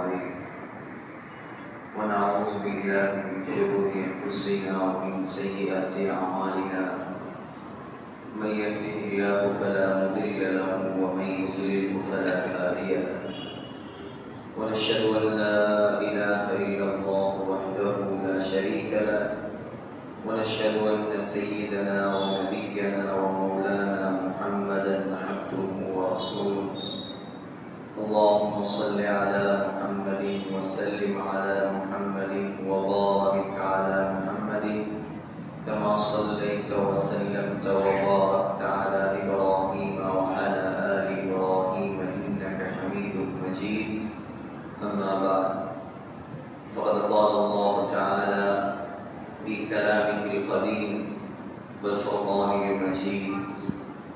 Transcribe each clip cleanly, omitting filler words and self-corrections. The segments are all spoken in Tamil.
عليه ونعوذ بالله من شرور أنفسنا ومن سيئات أعمالنا من يهده الله فلا مضل له ومن يضلل فلا هادي له ونشهد أن لا إله إلا الله وحده لا شريك له ونشهد أن سيدنا ونبينا ومولانا محمدا عبده ورسوله اللهم صل على محمد وسلم على محمد وبارك على محمد كما صليت وسلمت وباركت على إبراهيم وعلى آل إبراهيم إنك حميد مجيد أما بعد فقد قال الله تعالى في كلامه القديم والفرقان المجيد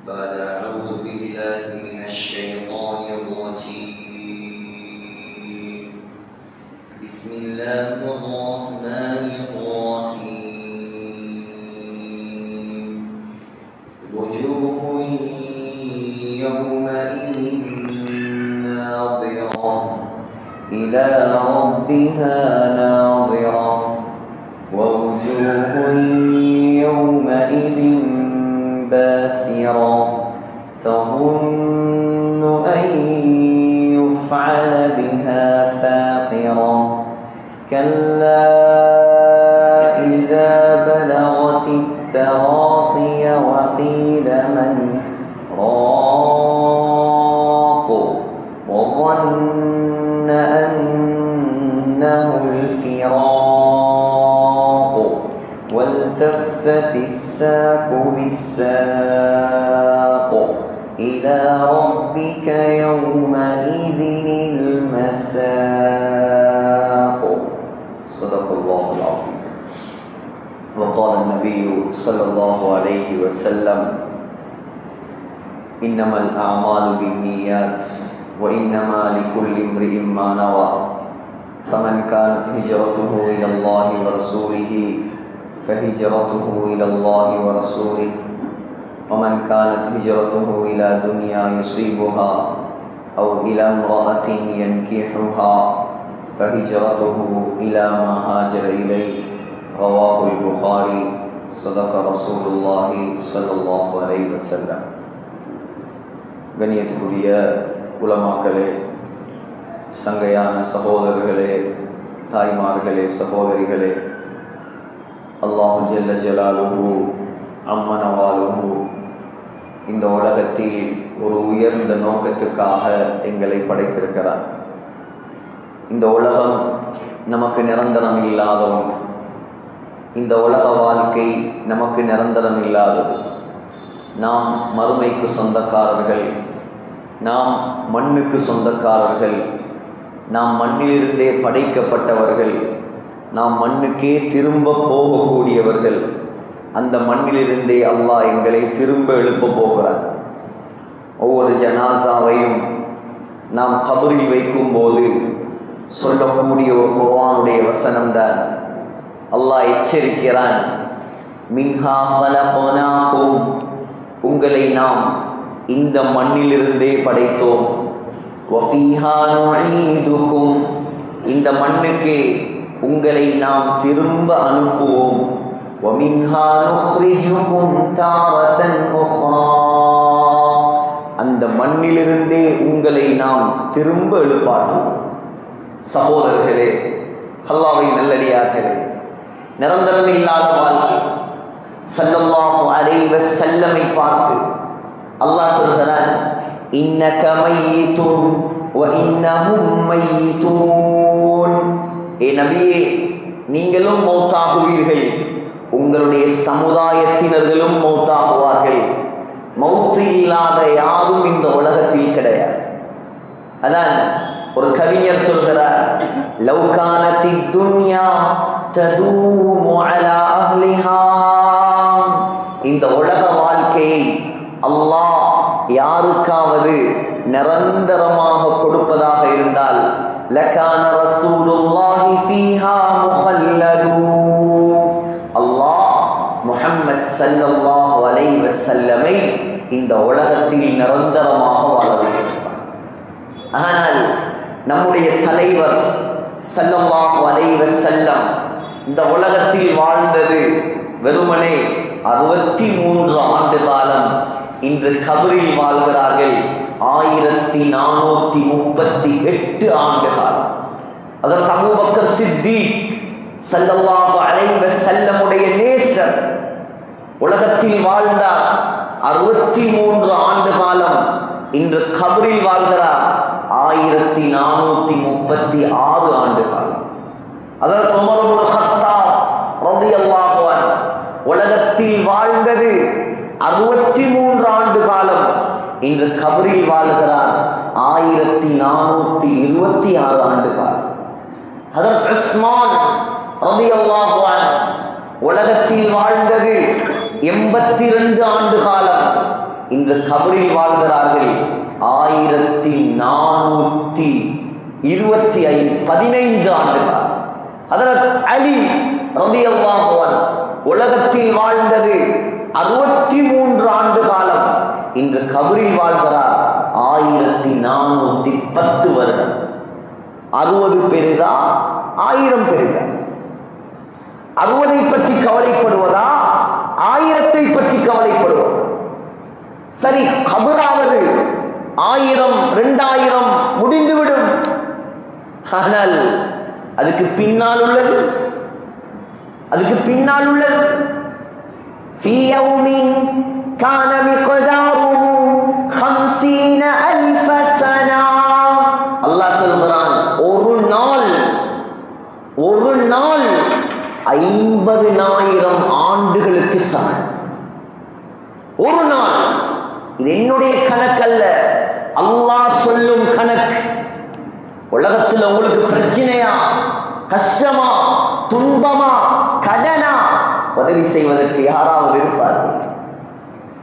بعد أعوذ بالله من الشيطان الرجيم بسم الله الرحمن الرحيم وجوه يومئذ ناظرة إلى ربها ناظرة ووجوه يومئذ باسرة تظن أن يفعل بها فاقرة كلا إذا بلغت التراقي وقيل من راق وظن أنه الفراق والتفت الساق بالساق إلى ربك يومئذ المساق صدق الله العظيم. وقال النبي صلى الله عليه وسلم إنما الأعمال بالنيات وإنما لكل امرئ ما نوى فمن كانت هجرته إلى الله ورسوله فهجرته إلى الله ورسوله ومن كانت هجرته إلى دنيا يصيبها أو إلى امرأة ينكحها فهجرته إلى ما هاجر إليه رواه البخاري صدق رسول الله صلى الله عليه وسلم. கண்ணியத்துக்குரிய உலமாக்களே, சங்கையான சகோதரர்களே, தாய்மார்களே, சகோதரிகளே, அல்லாஹு ஜல்ல ஜலாலுஹு அம்மனவாலுஹு இந்த உலகத்தில் ஒரு உயர்ந்த நோக்கத்துக்காக எங்களை படைத்திருக்கிறார். இந்த உலகம் நமக்கு நிரந்தரம் இல்லாத ஒன்று. இந்த உலக வாழ்க்கை நமக்கு நிரந்தரம் இல்லாதது. நாம் மறுமைக்கு சொந்தக்காரர்கள், நாம் மண்ணுக்கு சொந்தக்காரர்கள், நாம் மண்ணிலிருந்தே படைக்கப்பட்டவர்கள், நாம் மண்ணுக்கே திரும்ப போகக்கூடியவர்கள். அந்த மண்ணிலிருந்தே அல்லாஹ் எங்களை திரும்ப எழுப்ப போகிறார். ஒவ்வொரு ஜனாசாவையும் நாம் கபரில் வைக்கும்போது சொல்லக்கூடிய ஒரு குர்ஆனுடைய வசனம்தான். அல்லாஹ் எச்சரிக்கிறான், மின்ஹா கலக்னாகும், உங்களை நாம் இந்த மண்ணிலிருந்தே படைத்தோம். வஃபீஹா நுஈதுகும், இந்த மண்ணுக்கே உங்களை நாம் திரும்ப அனுப்புவோம். وَمِنْهَا نُخْرِجُكُمْ تَارَةً أُخْرَى, அந்த மண்ணிலிருந்தே உங்களை நாம் திரும்ப எழுப்பாட்டுவோம். சகோதரர்களே, அல்லாஹ்வின் நல்லடியார்களே, நிரந்தரம் இல்லாத வாழ்க்கை. ஸல்லல்லாஹு அலைஹி வஸல்லமை பார்த்து அல்லாஹ் சொல்கிறான், இன்னக மையிதுன் வ இன்னஹும் மையிதூன். ஏ நபியே, நீங்களும் மௌத்தாகுவீர்கள், உங்களுடைய சமுதாயத்தினர்களும் மௌத்தாகுவார்கள். மௌத்து இல்லாத யாரும் இந்த உலகத்தில் கிடையாது. அதான் ஒரு கவிஞர் சொல்கிறார், லவ் கானத்தி துன்யா ததூமு அலா அஹ்லிஹா, இந்த உலக வாழ்க்கையை அல்லாஹ் யாருக்காவது நிரந்தரமாக கொடுப்பதாக இருந்தால் லகான ரசூலுல்லாஹி ஃபீஹா முஹல்லது, அல்லாஹ் முஹம்மத் ஸல்லல்லாஹு அலைஹி வஸல்லமை இந்த உலகத்தில் நிரந்தரமாக வாழ வைத்திருப்பார். ஆனால் நம்முடைய தலைவர் ஸல்லல்லாஹு அலைஹி வஸல்லம் இந்த உலகத்தில் வாழ்ந்தது வெறுமனே 63 ஆண்டு காலம். இன்று கபரில் வாழ்கிறார்கள் 1438 ஆண்டு காலம். அதற்கு அபூபக்கர் சித்தீக் ஸல்லல்லாஹு அலைஹி வஸல்லமுடைய நேசர் உலகத்தில் வாழ்ந்தார் 63 ஆண்டு காலம். இன்று கபரில் வாழ்கிறார் 1436 ஆண்டு காலம். அதற்கு உமர் இப்னு கத்தாப் ரலியல்லாஹு அன்ஹு உலகத்தில் வாழ்ந்தது 63 ஆண்டு காலம். இன்று கபரில் வாழ்கிறார் 1426 ஆண்டு காலம். ஹஜ்ரத் உஸ்மான் ரலியல்லாஹு அன்ஹு உலகத்தில் வாழ்ந்தது 82 ஆண்டு காலம். இன்று கபரில் வாழ்கிறார்கள் 1415 ஆண்டு காலம். ஹஜ்ரத் அலி ரலியல்லாஹு அன்ஹு உலகத்தில் வாழ்ந்தது 63 ஆண்டு காலம். இன்று கபரில் வாழ்கிறார் 1410 வருடம். 60 பெரிதா 1000 பெரிதா? 60 பற்றி கவலைப்படுவதா 1000 பற்றி கவலைப்படுவதா? சரி, கபராவது 1000 2000 முடிந்துவிடும். ஆனால் அதுக்கு பின்னால் உள்ளது في يوم كان مقداره 50,000 سنة. அல்லாஹ் சொல்கிறான், ஒரு நாள் 50,000 ஆண்டுகளுக்கு சமம். ஒரு நாள். இது என்னுடைய கணக்கல்ல, அல்லாஹ் சொல்லும் கணக்கு. உலகத்தில் உங்களுக்கு பிரச்சனையா, கஷ்டமா, துன்பமா, கடனா, உதவி செய்வதற்கு யாராவது இருப்பார்கள்.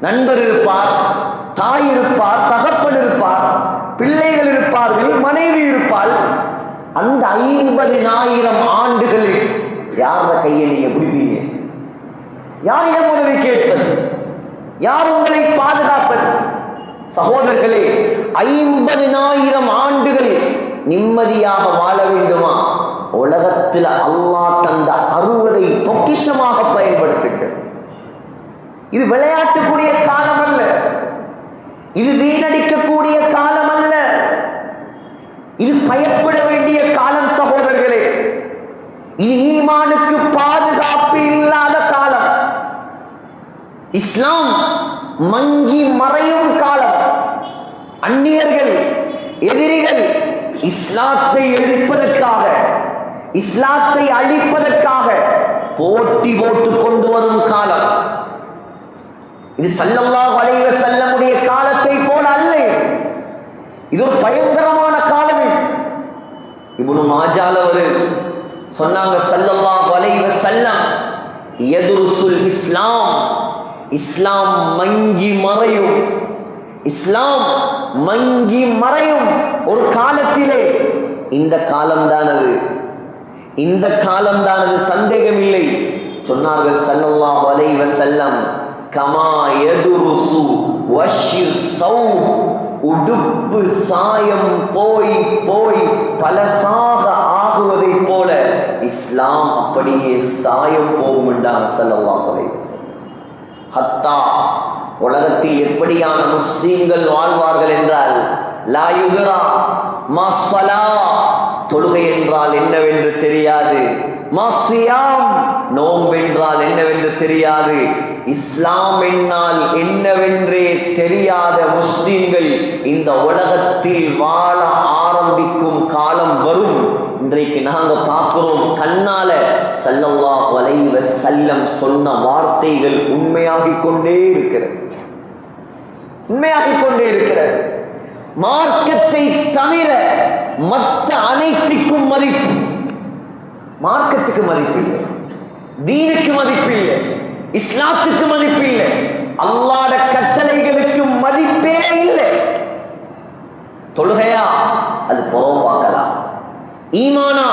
நண்பர் இருப்பார், தாய் இருப்பார், தகப்பன் இருப்பார், பிள்ளைகள் இருப்பார்கள், மனைவி இருப்பாள். அந்த 50,000 ஆண்டுகளில் யார கையை நீங்க பிடிப்பீங்க? யாரிடம் உதவி கேட்பது? யார் உங்களை பாதுகாப்பது? சகோதரர்களே, 50,000 ஆண்டுகள் நிம்மதியாக வாழ வேண்டுமா? உலகத்தில் அல்லாஹ் தந்த 60 பொக்கிஷமாக பயன்படுத்துங்கள். இது விளையாட்டுக்குரிய காலம் அல்ல, இது வீணடிக்கக்கூடிய காலம் அல்ல, இது பயப்பட வேண்டிய காலம். சகோதரர்களே, இது ஈமானுக்கு பாதுகாப்பு இல்லாத காலம். இஸ்லாம் மங்கி மறையும் காலம். அந்நியர்கள், எதிரிகள் இஸ்லாத்தை எதிர்ப்பதற்காக, இஸ்லாத்தை அழிப்பதற்காக போட்டி போட்டு கொண்டு வரும் காலம். இது ஸல்லல்லாஹு அலைஹி வஸல்லமுடைய காலத்தை போல அல்ல. இது ஒரு பயங்கரமான காலம். இப்னு மாஜால சொன்னாங்க, ஸல்லல்லாஹு அலைஹி வஸல்லம் யதுருசுல் இஸ்லாம், இஸ்லாம் மங்கி மறையும், இஸ்லாம் மங்கி மறையும் ஒரு காலத்திலே. இந்த காலம்தானது, இந்த காலம்தானது, சந்தேகம் இல்லை. சொன்னார்கள் ஸல்லல்லாஹு அலைஹி வஸல்லம், கமா யதுருசு வஷ்ஷிர் ஸௌப், உடுப்பு சாயம் போய் போய் பலசாக ஆகுவதை போல இஸ்லாம் அப்படியே சாயம் போகும் என்றார் ஸல்லல்லாஹு அலைஹி வஸல்லம். ஹத்தா உலகத்தில் எப்படியான முஸ்லிம்கள் வாழ்வார்கள் என்றால், லா யுத்ரா மா ஸலா, தொழுகை என்றால் என்னவென்று தெரியாது, மா ஸியாம், நோன்பென்றால் என்னவென்று தெரியாது, இஸ்லாம் என்னால் என்னவென்றே தெரியாத முஸ்லிம்கள் இந்த உலகத்தில் வாழ ஆரம்பிக்கும் காலம் வரும். இன்றைக்கு நாங்க பார்க்கிறோம் கண்ணால. ஸல்லல்லாஹு அலைஹி வஸல்லம் சொன்ன வார்த்தைகள் உண்மையாகிக் கொண்டே இருக்கிறது, உண்மையாகிக் கொண்டே இருக்கிறது. மார்க்கத்தை தவிர மற்ற அனைத்துக்கும் மதிப்பு. மார்க்கத்துக்கு மதிப்பு இல்லை, தீனுக்கு மதிப்பு இல்லை, இஸ்லாத்துக்கு மதிப்பு இல்லை, அல்லாஹ்வுடைய கட்டளைகளுக்கு மதிப்பே இல்லை. தொழுகையா அது புறம் பார்க்கலாம், ஈமானா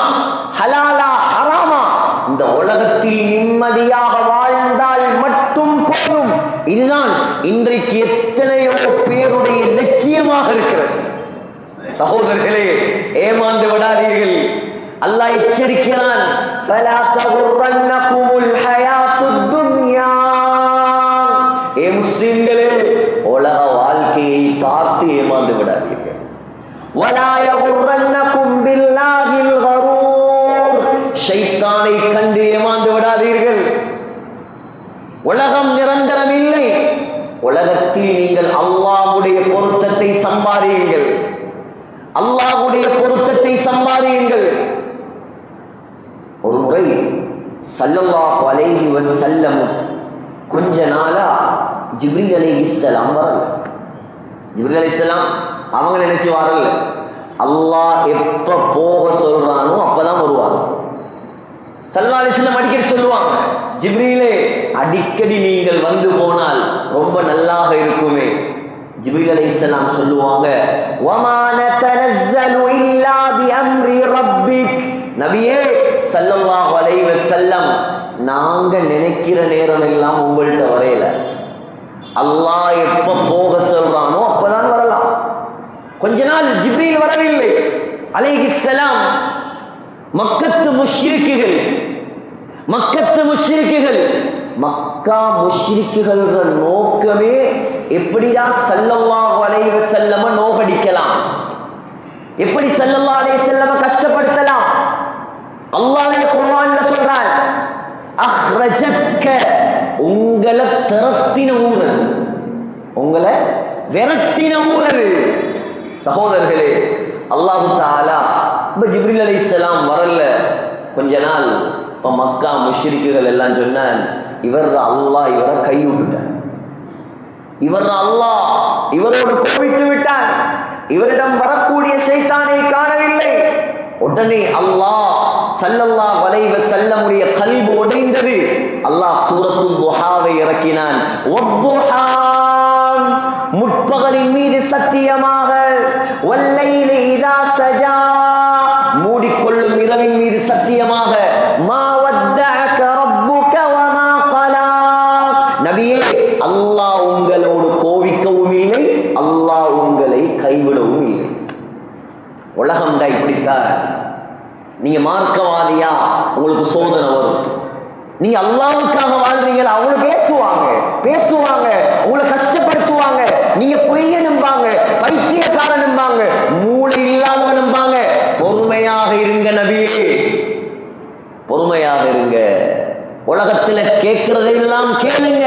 ஹலாலா ஹராமா, இந்த உலகத்தில் நிம்மதியாக வாழ்ந்தால் மட்டும் போதும். இதுதான் இன்றைக்கு எத்தனையோ பேருடைய லட்சியமாக இருக்கிறது. சகோதரர்களே, ஏமாந்து விடாதீர்கள். அல்லாஹ் எச்சரிக்கிறான், ஃபலா தகுர்ரன்னகுமுல் ஹயாத்துத் துன்யா. ஏ முஸ்லிம்களே, உலக வாழ்க்கையை பார்த்து ஏமாந்து விடாதீர்கள். வலா யகுர்ரன்னகும் பில்லாஹில் கரூர். ஷைத்தானை கண்டு ஏமாந்து விடாதீர்கள். உலகம் நிரந்தரம் இல்லை. உலகத்தில் நீங்கள் அல்லாஹ்வுடைய பொருத்தத்தை சம்பாதியுங்கள். அல்லாஹ்வுடைய பொருத்தத்தை சம்பாதியுங்கள். ஒரு முறை ஸல்லல்லாஹு அலைஹி வஸல்லம் கொஞ்ச நாளா ஜிப்ரீல் அலைஹிஸ்ஸலாம் வரல. ஜிப்ரீல் அலைஹிஸ்ஸலாம் அவங்க நினைச்சு வரல. அல்லாஹ் எப்ப போக சொல்றானோ அப்பதான் வருவாங்க. ஸல்லல்லாஹு அலைஹி வஸல்லம் அடிக்கடி சொல்லுவாங்க, ஜிப்ரீலே அடிக்கடி நீங்கள் வந்து போனால் ரொம்ப நல்லாக இருக்குமே. ஜிப்ரீல் அலைஹிஸ்ஸலாம் சொல்லுவாங்க, வமா நதனஸ்ஸலு இல்லா பிஅம்ரி ரப்பிக். நபியே ஸல்லல்லாஹு அலைஹி வஸல்லம், நாங்க நினைக்கிற நேரம் எல்லாம் உங்கள்கிட்ட வரையல. அல்லாஹ் எப்ப போக சொல்றானோ அப்பதான் வரலாம். கொஞ்ச நாள் ஜிப்ரீல் வரவில்லை அலைஹிஸ்ஸலாம். மக்கத்து முஷ்ரிக்குகள் மக்கா முஷ்ரிக்குகள் நோக்கமே எப்படிடா ஸல்லல்லாஹு அலைஹி வஸல்லம் நோகடிக்கலாம், எப்படி ஸல்லல்லாஹு அலைஹி வஸல்லம் கஷ்டப்படுத்தலாம். அல்லாஹ் குர்ஆன்ல சொல்றான், அஹ்ரஜத்க, உங்களை திரட்டின ஊர், உங்களை விரட்டின ஊர். சகோதரர்களே, அல்லாஹு தஆலா இப்ப ஜிப்ரீல் அலைஹிஸ்ஸலாம் வரல கொஞ்ச நாள். இப்ப மக்கா முஷ்ரிக்குகள் எல்லாம் சொன்னான், இவர் அல்லாஹ் இவரை கைவிட்டான், இவர் அல்லாஹ் இவரோடு கோபித்து விட்டான், இவரிடம் வரக்கூடிய ஷைத்தானை காணவில்லை. உடனே அல்லாஹ் ஸல்லல்லாஹு அலைஹி வஸல்லமுடைய கல்பு உடைந்தது. அல்லாஹ் சூரத்துல் துஹாவை இறக்கினான். வத்துஹா, முற்பகலின் மீது சத்தியமாக, வல்லைலி இதா சஜா, மூடிக்கொள்ளும் இரவின் மீது சத்தியமாக, மா வத்தஅக ரப்புக வமா கலா. நபியே, அல்லாஹ் உங்களோடு கோவிக்கவும் இல்லை, அல்லாஹ் உங்களை கைவிடவும் இல்லை. உலகம் தான் இப்படித்தான். நீங்க மார்க்கவாதியா, உங்களுக்கு சோதனை வரும். நீங்க அல்லாஹ்வுக்காக வாழ்றீங்களா, அவங்களுக்கு பேசுவாங்க, உங்களை கஷ்டப்படுத்துவாங்க. நீங்க பொய்ய நம்பாங்க, பைத்தியக்காரன் நம்பாங்க, மூளை இல்லாதவன் நம்பாங்க. பொறுமையாக இருங்க நபியே, பொறுமையாக இருங்க. உலகத்துல கேட்கிறதெல்லாம் கேளுங்க.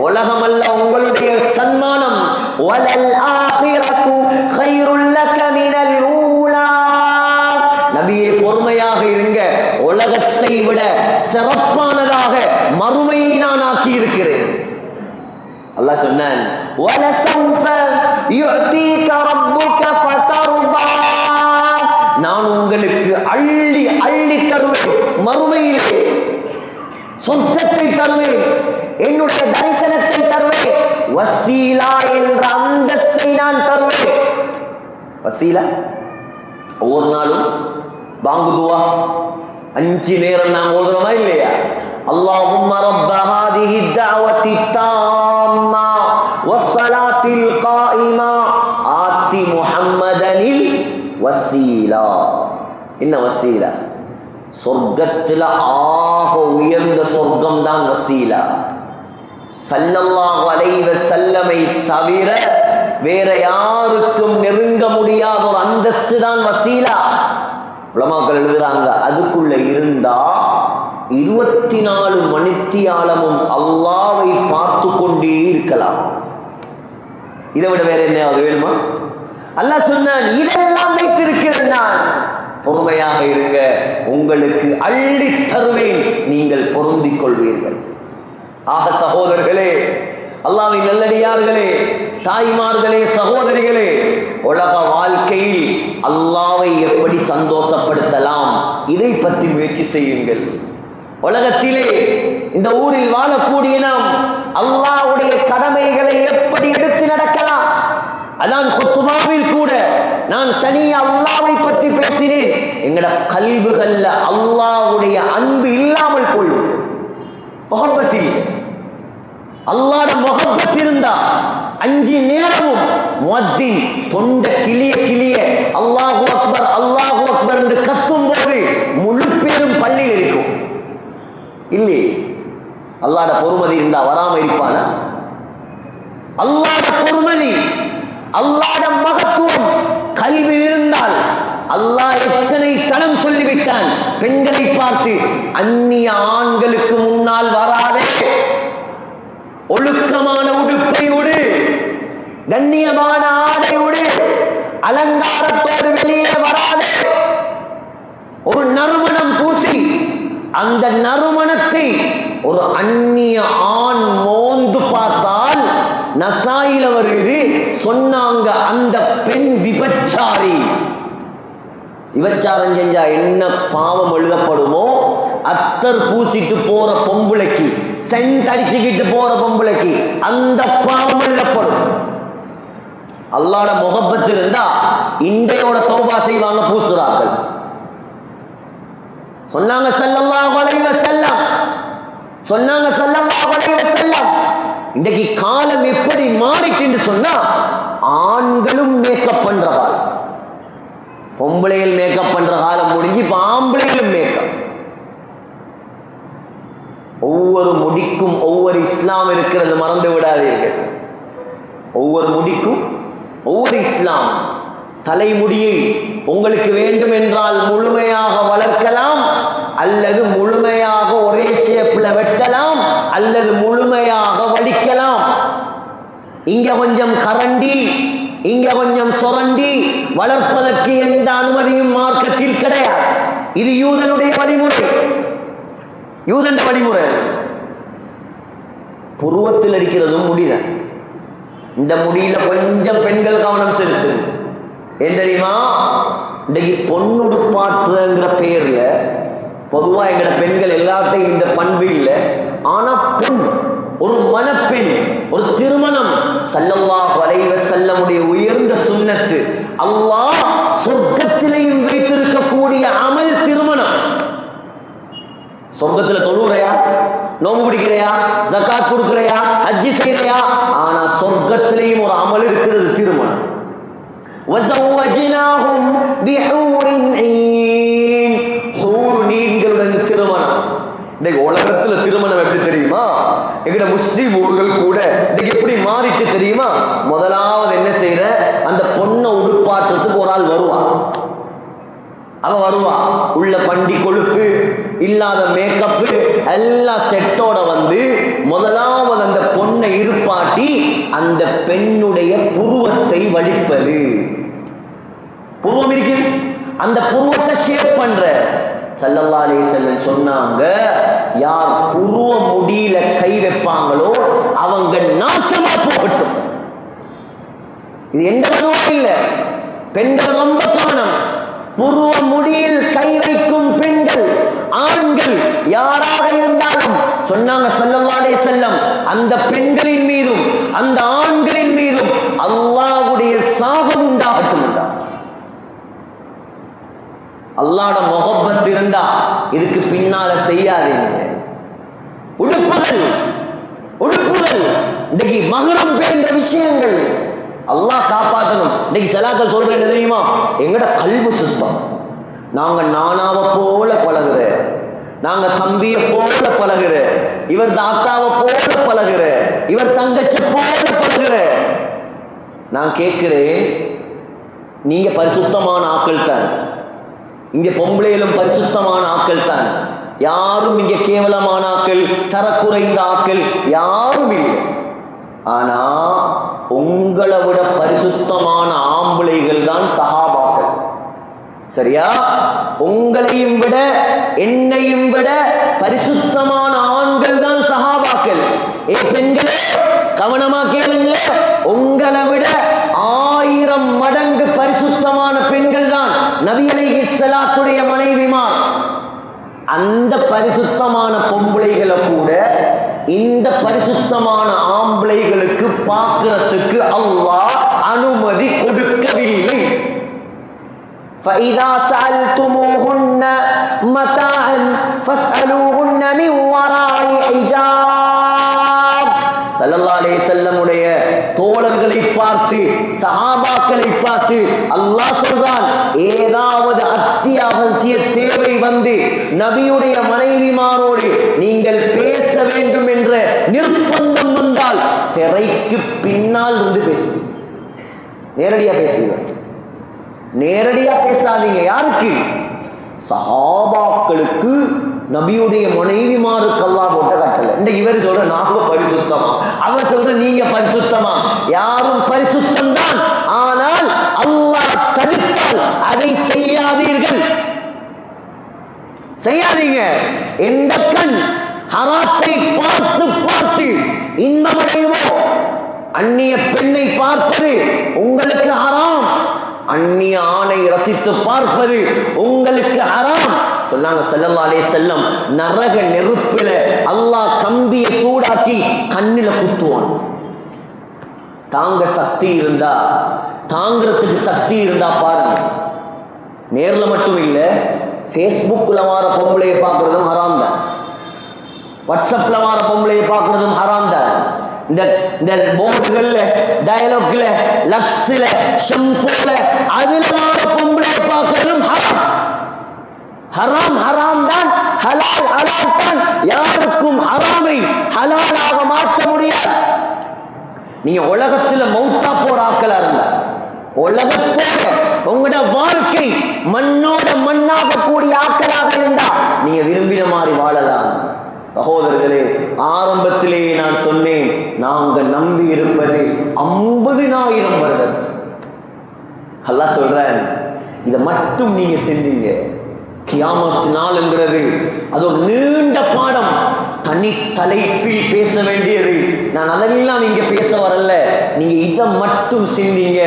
உலகம் அல்ல உங்களுடைய சன்மானம். வலல் ஆகிரத்து கைருல் லக மினல் ஊலா. நபியே, பொறுமையாக இருங்க. உலகத்தை விட சிறப்பானதாக மறுமையை நான் ஆக்கி இருக்கிறேன். அல்லாஹ் சொன்னான், வலசௌஃப யுஅதீக ரப்புக ஃபதர்தா. நான் உங்களுக்கு அள்ளி அள்ளி தருவேன். மறுமையிலே சொந்தத்தை தருவேன், என்னுடைய தரிசனத்தை தருவேன், வசீலா என்ற அந்தஸ்தை நான் தருவேன். வசீலா ஒவ்வொரு நாளும் பாங்கு துவா 5 நேரம் நாம் ஓதுறோமா இல்லையா? அல்லாஹும்ம ரப்ப ஹாதிஹி தஅவத்தி தாம்மா வஸ்ஸலாத்தில் காயிமா ஆத்தி முஹம்மதனில் வசீலா. என்ன வசீலா? சொர்க்கத்தில் ஆக உயர்ந்த சொர்க்கம் தான் வசீலா. ஸல்லல்லாஹு அலைஹி வஸல்லமை தவிர வேற யாருக்கும் நெருங்க முடியாத ஒரு அந்தஸ்து தான் வசீலா. உலமாக்கள் எழுதுறாங்க, அதுக்குள்ள இருந்தா 24 மணித்தியாலமும் அல்லாஹ்வை பார்த்து கொண்டே இருக்கலாம். இதை விட வேற என்ன வேணுமா? அல்லாஹ் சொன்னான், இதெல்லாம் வைத்திருக்கிறேன் நான். பொறுமையாக இருங்க, உங்களுக்கு அள்ளி தருவேன், நீங்கள் பொருந்திக் கொள்வீர்கள். ஆக சகோதரர்களே, அல்லாஹ்வின் நல்லடியார்களே, தாய்மார்களே, சகோதரிகளே, உலக வாழ்க்கையில் அல்லாஹ்வை எப்படி சந்தோஷப்படுத்தலாம், இதை பற்றி முயற்சி செய்யுங்கள். உலகத்திலே இந்த ஊரில் வாழக்கூடிய நாம் அல்லாஹ்வுடைய கடமைகளை எப்படி எடுத்து நடக்கலாம். அதான் குத்பாவில் கூட நான் தனியா அல்லாஹ்வை பற்றி பேசினேன். எங்கட கல்புகள்ல அல்லாஹ்வுடைய அன்பு இல்லாமல் போய்விட்டு, முஹப்பத்தில் அல்லாஹ்வுடைய முஹப்பத் இருந்தா 5 நேரமும் முஅத்தின் தொண்ட கிளிய கிளிய அல்லாஹு அக்பர் என்று கத்தும் போது முழு பேரும் பள்ளியில் இருக்கும். இல்லை, அல்லாஹ்ட பொறுமதி இருந்தா வராம இருப்பானா? அல்லாஹ்ட பொறுமதி, அல்லாஹ்ட மகத்துவம் கல்வியில் இருந்தால் அல்லாஹ் எத்தனை தடம் சொல்லிவிட்டான். பெண்களை பார்த்து அந்நிய ஆண்களுக்கு முன்னால் வராதே, ஒழுக்கமான உடுப்பை உடு, கண்ணியமான ஆடை உடு, அலங்காரத்தோடு வெளியே வராதே. ஒரு நறுமணம் பூசி அந்த நறுமணத்தை ஒரு அந்நிய ஆண் மோந்து பார்த்தால் நசாயில வருது, சொன்னாங்க அந்த பெண் விபச்சாரி. விபச்சாரம் செஞ்சா என்ன பாவம் எழுதப்படுமோ, அத்தர் பூசிட்டு போற பொம்புளைக்கு, சென்ட் அடிச்சுக்கிட்டு போற பொம்புளைக்கு அந்த பாவம் எழுதப்படும். அல்லாஹ்ட முகப்பத்து இருந்தா இன்றையோட தௌபா செய்வாங்க பூசுறார்கள். சொன்னாங்க ஸல்லல்லாஹு அலைஹி வஸல்லம், சொன்னாங்க ஸல்லல்லாஹு அலைஹி வஸல்லம், இன்றைக்கு காலம் எப்படி மாறிட்டு சொன்னா, ஆண்களும் மேக்கப் பண்ற காலம், பொம்பளைகள் மேக்கப் பண்ற காலம் முடிஞ்சு இப்ப ஆம்பளைகளும் மேக்கப். ஒவ்வொரு முடிக்கும் ஒவ்வொரு இஸ்லாம் இருக்கிறது, மறந்து விடாதீர்கள். ஒவ்வொரு முடிக்கும் ஒவ்வொரு இஸ்லாம். தலைமுடியை உங்களுக்கு வேண்டும் என்றால் முழுமையாக வளர்க்கலாம், அல்லது முழுமையாக ஒரே ஷேப்ல வெட்டலாம், அல்லது முழுமையாக வடிக்கலாம். இங்க கொஞ்சம் கரண்டி, இங்க கொஞ்சம் சொரண்டி வளர்ப்பதற்கு எந்த அனுமதியும் மார்க்கத்தில் கிடையாது. இது யூதனுடைய வழிமுறை, யூதன் வழிமுறை. புருவத்தில் இருக்கிறதும் முடியல. இந்த முடியில கொஞ்சம் பெண்கள் கவனம் செலுத்து. ஏன் தெரியுமா? இன்னைக்கு பொண்ணுடுப்பாற்றுங்கிற பேர்ல பொதுவா எங்கட பெண்கள் எல்லாத்தையும் இந்த பண்பு இல்லை. ஆனா பெண், ஒரு மணப்பெண், ஒரு திருமணம் ஸல்லல்லாஹு அலைஹி வஸல்லமுடைய உயர்ந்த சுன்னத்து. அல்லாஹ் சொர்க்கத்திலேயும் வைத்திருக்கக்கூடிய அமல் திருமணம். சொர்க்கத்துல தொழுறையா, நோம்பு பிடிக்கிறையா, ஜகாத் கொடுக்கிறையா, ஹஜ்ஜி செய்யறையா, ஆனா சொர்க்கத்திலேயும் ஒரு அமல் இருக்கிறது, திருமணம். வஸவஜ்னாஹும் பிஹூரின் ஈன், ஹூர் நீங்களுடன் திருமணம். இன்னைக்கு உலகத்துல திருமணம் எப்படி தெரியுமா? எங்கட முஸ்லீம் ஊர்கள் கூட இன்னைக்கு எப்படி மாறிட்டு தெரியுமா? முதலாவது என்ன செய்யற, அந்த பொண்ணை உடுப்பாட்டுறதுக்கு ஒரு ஆள் வருவா. அவ வருவா, உள்ள பண்டி கொழுப்பு இல்லாத மேக்கப்பு எல்லாம் செட்டோட வந்து முதலாவது அந்த பொண்ணை இருப்பாட்டி அந்த பெண்ணுடைய புருவத்தை வலிப்பது. புருவம் இருக்கு, அந்த புருவத்தை ஷேப் பண்ற. ஸல்லல்லாஹு அலைஹி வஸல்லம் சொன்னாங்க, யார் புருவ முடியில கை வைப்பாங்களோ அவங்க நாசமா போகட்டும். இது எந்த மனமும் இல்லை, பெண்கள் ரொம்ப கவனம். புருவ முடியில் கை வைக்கும் பெண்கள், ஆண்கள் யாராக இருந்தாலும் சொன்னாங்க ஸல்லல்லாஹு அலைஹி வஸல்லம், அந்த பெண்களின் மீதும் அந்த ஆண்களின் மீதும் அல்லாஹ்வுடைய சாபம் உண்டாகட்டும். அல்லாஹ்ட முஹப்பத் இருந்தா இதுக்கு பின்னால செய்யாதீங்க. உடுப்புகள் உடுப்புகள் இன்னைக்கு மஹரம் பேன்ற விஷயங்கள் அல்லாஹ் காப்பாற்றணும். இன்னைக்கு சலாக்கள் சொல்ற என்ன தெரியுமா? எங்கட கல்பு சுத்தம், நாங்க நானாவை போல பழகுற, நாங்க தம்பியை போல பழகுற, இவர் தாத்தாவை போல பழகுற, இவர் தங்கச்சி போல பழகுற. நான் கேட்கிறேன், நீங்க பரிசுத்தமான ஆக்கள் தான், இங்க பொம்பளையிலும் பரிசுத்தமான ஆக்கள் தான், யாரும் இங்க கேவலமான ஆக்கள், தரக்குறைந்த ஆக்கள் யாரும் இல்லை. ஆனா உங்களை விட பரிசுத்தமான ஆம்பளைகள் தான் சஹாபாக்கள். சரியா? உங்களையும் விட என்னையும் விட பரிசுத்தமான ஆண்கள் தான் சஹாபாக்கள். ஏ பெண்களே கவனமா கேளுங்க, உங்களை விட 1000 மடங்கு பரிசுத்தமான பெண்கள் தான் நபி அலைஹிஸ்ஸலாத்துடைய மனைவிமார். அந்த பரிசுத்தமான பொம்பளைகளை கூட இந்த பரிசுத்தமான ஆம்பளைகளுக்கு பார்க்கிறதுக்கு அல்லாஹ் அனுமதி கொடுக்கவில்லை. فَإِذَا سَأَلْتُمُوهُنَّ مَتَاعًا فَاسْأَلُوهُنَّ مِنْ وَرَاءِ حِجَابٍ. ஸல்லல்லாஹு அலைஹி வஸல்லமுடைய தோழர்களை பார்த்து, சஹாபாக்களை பார்த்து அல்லாஹ் சொல்றான், ஏதாவது அத்தியாவசிய தேவை வந்து நபியுடைய மனைவிமாரோடு நீங்கள் பேச வேண்டும் என்ற நிர்பந்தம் வந்தால் திரைக்கு பின்னால் இருந்து பேசு. நேரடியா பேசுங்க, நேரடியா பேசாதீங்க. யாருக்கு? சஹாபாக்களுக்கு, நபியுடைய மனைவிமாருக்கு அல்லாஹ் போட்ட கட்டளை. இந்த இவர் சொல்ற நாங்க பரிசுத்தமா, அவர் சொல்ற நீங்க பரிசுத்தமா? யாரும் பரிசுத்தம் தான். ஆனால் அல்லாஹ் தடுத்தால் அதை செய்யாதீர்கள், செய்யாதீங்க. எந்த கண் ஹராத்தை பார்த்து பார்த்து இன்பமடையுமோ, அந்நிய பெண்ணை பார்ப்பது உங்களுக்கு ஹராம், அந்நிய ஆணை ரசித்து பார்ப்பது உங்களுக்கு ஹராம் சொன்னாங்க ஸல்லல்லாஹு அலைஹி வஸல்லம். நரக நெருப்பில அல்லாஹ் கம்பியை சூடாக்கி கண்ணில குத்துவான். தாங்க சக்தி இருந்தா, தாங்கிறதுக்கு சக்தி இருந்தா பாருங்க. நேர்ல மட்டும் இல்ல, ஃபேஸ்புக்ல வார பொம்பளையை பார்க்கறதும் ஹராம் தான், வாட்ஸ்அப்ல வார பொம்பளையை பார்க்கறதும் ஹராம் தான். இந்த போர்டுகள்ல, டயலாக்ல, லக்ஸ்ல, ஷம்பூல அதுல வார பொம்பளையை பார்க்கறதும் ஹராம். ஹராம் ஹராம் தான், ஹலால் ஹலால் தான். யாருக்கும் ஹராமை ஹலாலாக மாற்ற முடியாது. நீங்க உலகத்துல மௌத்தா போற ஆக்களா இருந்தா, உலகத்தோட உங்களோட வாழ்க்கை மண்ணோட மண்ணாக கூடிய ஆக்களாக இருந்தா நீங்க விரும்பின மாதிரி வாழலாம். சகோதரர்களே, ஆரம்பத்திலேயே நான் சொன்னேன், நாங்க நம்பி இருப்பது 50,000 வருடம். அல்லாஹ் சொல்றேன், இதை மட்டும் நீங்க செஞ்சீங்க, கியாமத் நாளுங்கிறது அது ஒரு நீண்ட பாடம், தனி தலைப்பில் பேச வேண்டியது. நான் அதெல்லாம் இங்க பேச வரல, நீங்க இதை மட்டும் சிந்திங்க.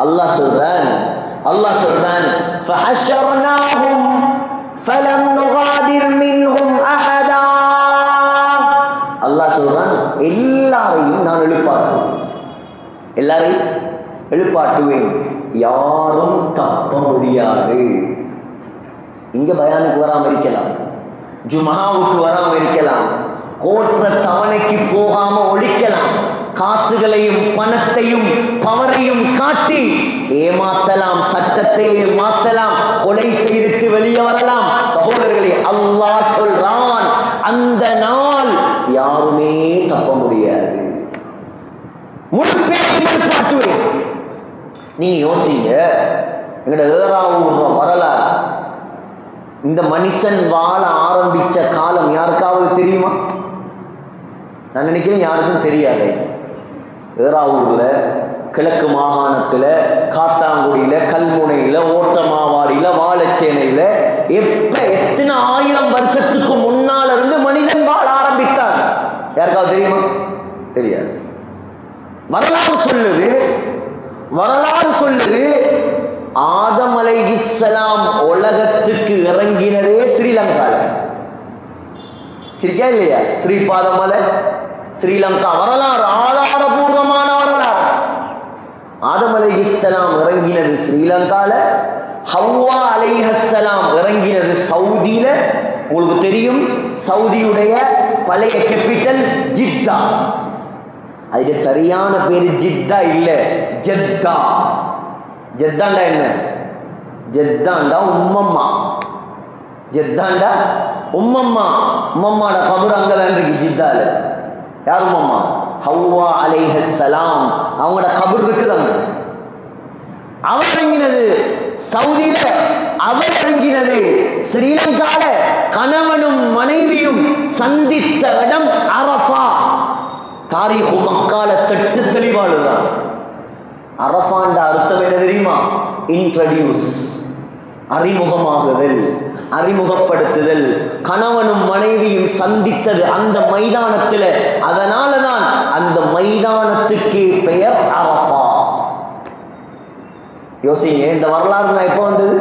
அல்லாஹ் சொல்றான், அல்லாஹ் சொல்றான், ஃபஹஷர்னாஹும் ஃபலம் நுகாதிர் மின்ஹும் அஹதா. அல்லாஹ் சொல்றான், எல்லாரையும் நான் எழுப்பாட்டுவேன், எல்லாரையும் எழுப்பாட்டுவேன், யாரும் தப்ப முடியாது. இங்க பயானுக்கு வராம இருக்கலாம், ஜும்ஆவுக்கு வராம இருக்கலாம், கோற்ற தவணைக்கு போகாம ஒழிக்கலாம், காசுகளையும் பணத்தையும் பவரையும் காட்டி ஏமாத்தலாம், சட்டத்தையே மாத்தலாம், கொலை செய்துட்டு வெளியே வரலாம். சகோதரர்களே, அல்லாஹ் சொல்றான், அந்த நாள் யாருமே தப்ப முடியாது. முழு பேரையும் காட்டுவேன். நீங்க யோசிங்க, எங்கட ஏறாவூர் வரலாறு, இந்த மனுஷன் வாழ ஆரம்பிச்ச காலம் யாருக்காவது தெரியுமா? நான் நினைக்கிறேன் யாருக்கும் தெரியாது. ஏறாவூர்ல, கிழக்கு மாகாணத்துல, காத்தாங்குடியில, கல்முனையில, ஓட்டமாவாடியில, வாழச்சேனையில எப்ப எத்தனை 1000 வருஷத்துக்கு முன்னால இருந்து மனிதன் வாழ ஆரம்பித்தான் யாருக்காவது தெரியுமா? தெரியாது. வரலாறு சொல்லுது, வரலாறு சொல்லுது, ஆதம் அலைஹிஸ்ஸலாம் உலகத்துக்கு இறங்கினதே ஸ்ரீலங்கால. இருக்கா இல்லையா? ஸ்ரீபாதமலை, ஸ்ரீலங்கா வரலாறு, ஆதாரபூர்வமான வரலாறு. ஆதம் அலைஹிஸ்ஸலாம் இறங்கினது ஸ்ரீலங்கால, ஹவ்வா அலைஹிஸ்ஸலாம் இறங்கினது சவுதியில. உங்களுக்கு தெரியும், சவுதியுடைய பழைய கேபிட்டல் ஜித்தா. அதுடைய சரியான பேரு ஜித்தா இல்ல, ஜெத்தா. ஜெத்தாண்டா என்ன? ஜெத்தாண்டா உம்மம்மா. ஜெத்தாண்டா உம்மம்மா. உம்மம்மாட கபர் அங்கதான் இருக்கு ஜித்தால. யார் உம்மம்மா? ஹவ்வா அலைஹிஸ்ஸலாம், அவங்களோட கபர் இருக்குதாங்க. அவர் இறங்கினது சவுதியில, அவர் இறங்கினது ஸ்ரீலங்கால. கணவனும் மனைவியும் சந்தித்த இடம் அரஃபா. தாரீஹு மக்கால தட்டு தெளிவாளுதான். அரஃபாண்ட அர்த்தம் என்ன தெரியுமா? இன்ட்ரடியூஸ், அறிமுகமாகுதல், அறிமுகப்படுத்துதல். கணவனும் மனைவியும் சந்தித்தது அந்த மைதானத்தில். அதனாலதான் அந்த மைதானத்துக்கு பெயர் அரஃபா. யோசிங்க, இந்த வரலாறு நான் எப்போ வந்தது?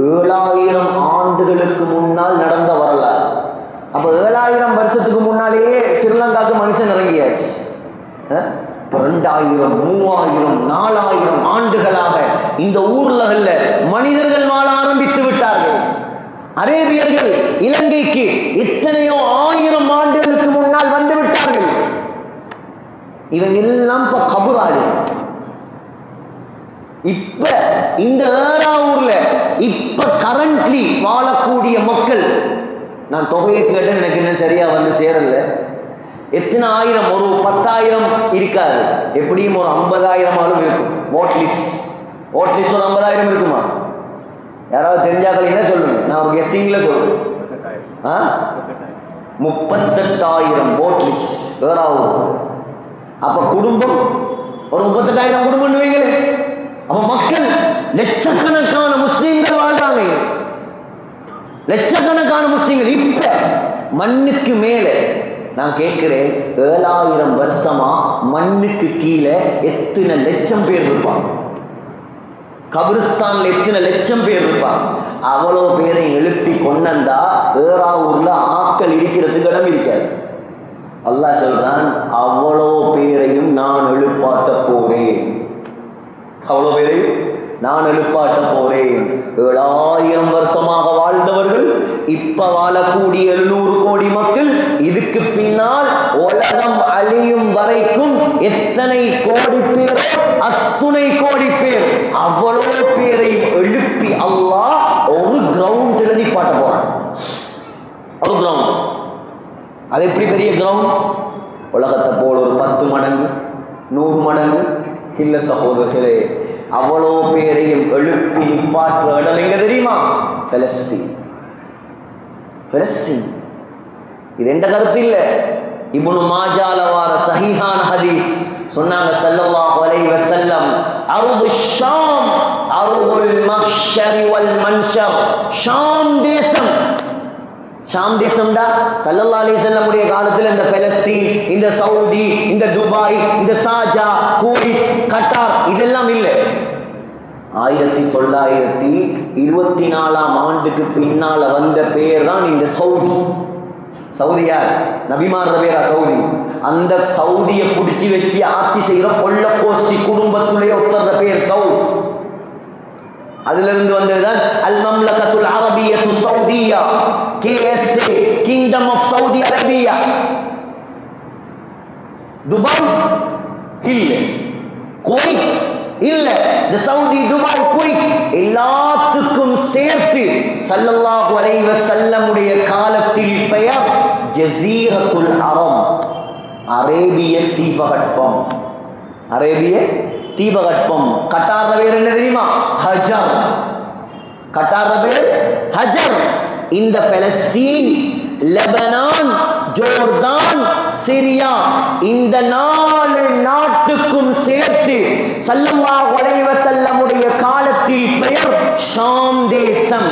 7000 ஆண்டுகளுக்கு முன்னால் நடந்த வரலாறு. அப்ப 7000 வருஷத்துக்கு முன்னாலேயே ஸ்ரீலங்காவுக்கு மனுஷன் இறங்கியாச்சு. 2000, 3000, 4000 ஆண்டுகளாக இந்த ஊர்ல மனிதர்கள் வாழ ஆரம்பித்து விட்டார்கள். அரேபியர்கள் இலங்கைக்கு எத்தனையோ 1000 ஆண்டுகளுக்கு முன்னால் வந்து விட்டார்கள். இவங்க எல்லாம் இப்ப கபுராளி. இப்ப இந்த ஏறாவூர்ல இப்ப கரண்ட்லி வாழக்கூடிய மக்கள், நான் தொகையை கேட்டேன், எனக்கு இன்னும் சரியா வந்து சேரல. எத்தனை ஆயிரம்? ஒரு 10,000 இருக்காது, எப்படியும் ஒரு 50,000 இருக்கும். ஓட் லிஸ்ட் ஒரு 50,000 இருக்குமா? யாராவது தெரிஞ்சாக்கள் என்ன சொல்லுங்க, நான் ஒரு கெஸ்ஸிங்ல சொல்றேன். 38,000 ஓட் லிஸ்ட் ஏறாவூர். அப்ப குடும்பம் ஒரு 38,000 குடும்பம் வைங்களே. அப்ப மக்கள் லட்சக்கணக்கான முஸ்லீம்கள் வாழ்றாங்க, லட்சக்கணக்கான முஸ்லீம்கள். இப்ப மண்ணுக்கு மேல நான் கேட்கிறேன், 7,000 வருஷமா மண்ணுக்கு கீழே எத்தனை லட்சம் பேர் இருப்பாங்க? கபிரிஸ்தான்ல எத்தனை லட்சம் பேர் இருப்பாங்க? அவ்வளோ பேரை எழுப்பி கொண்டா ஏறாவூர்ல ஆட்கள் இருக்கிறதுக்கு இடம் இருக்காது. அல்லாஹ் சொல்றான், அவ்வளோ பேரையும் நான் எழுப்பாட்ட போறேன், அவ்வளோ பேரையும் நான் எழுப்பாட்ட போறேன். 7,000 வருஷமாக வாழ்ந்தவர்கள், இப்ப வாழக்கூடிய 700 கோடி மக்கள், இதுக்கு பின்னால் உலகம் அழியும் வரைக்கும் எத்தனை கோடி பேர்? அத்துணை கோடி பேர். அவ்வளவு பேரையும் எழுப்பி அல்லாஹ் ஒரு கிரவுண்ட் எழுதி பாட்ட போறான். ஒரு கிரவுண்ட். அது எப்படி பெரிய கிரவுண்ட்? உலகத்தை போல ஒரு 10 மடங்கு 100 மடங்கு இல்ல சகோதரர்களே. அவ்வளோ பேரையும் எழுப்பி நிப்பாற்ற இடம் எங்க தெரியுமா? பலஸ்தீன். பலஸ்தீன். இது எந்த கருத்து இல்ல, இப்னு மாஜால வார சஹீஹான ஹதீஸ். சொன்னாங்க ஸல்லல்லாஹு அலைஹி வஸல்லம், அர்து ஷாம் அர்துல் மஹ்ஷர் வல் மன்ஷர். ஷாம் தேசம், ஷாம் தேசம்டா ஸல்லல்லாஹு அலைஹி வஸல்லம் உடைய காலத்துல இந்த பலஸ்தீன், இந்த சவுதி, இந்த துபாய், இந்த சாஜா, குவைத், கட்டார் இதெல்லாம் இல்லை. 1924ஆம் ஆண்டுக்கு பின்னால வந்த பேர் தான் இந்த சவுதி. சவுதி யார்? நபிமார் பேரா சவுதி? அந்த சவுதியை பிடிச்சி வச்சு ஆட்சி செய்யற கொள்ள கோஷ்டி குடும்பத்துடைய ஒத்தர பேர் சவுத். அதுல இருந்து வந்ததுதான் அல் மம்லகத்துல் அரபியத்து சவுதியா, KSA, kingdom of Saudi Arabia. Dubai இல்ல, குவைத் இல்ல, இந்த சவுதி, துபாய், குவைத் எல்லாத்துக்கும் சேர்த்து ஸல்லல்லாஹு அலைஹி வஸல்லம் உடைய காலத்தில் பெயர் ஜஸீரத்துல் அரப், அரேபிய தீபகற்பம். அரேபிய தீபகற்பம். கட்டார்ல பேர் என்ன தெரியுமா? ஹஜர். கட்டார்ல பேர் ஹஜர். இந்த பலஸ்தீன், லெபனான், ஜோர்தான், சிரியா, இந்த 4 நாட்டுக்கும் சேர்த்து ஸல்லல்லாஹு அலைஹி வஸல்லம் உடைய காலத்தில் பெயர் ஷாம் தேசம்.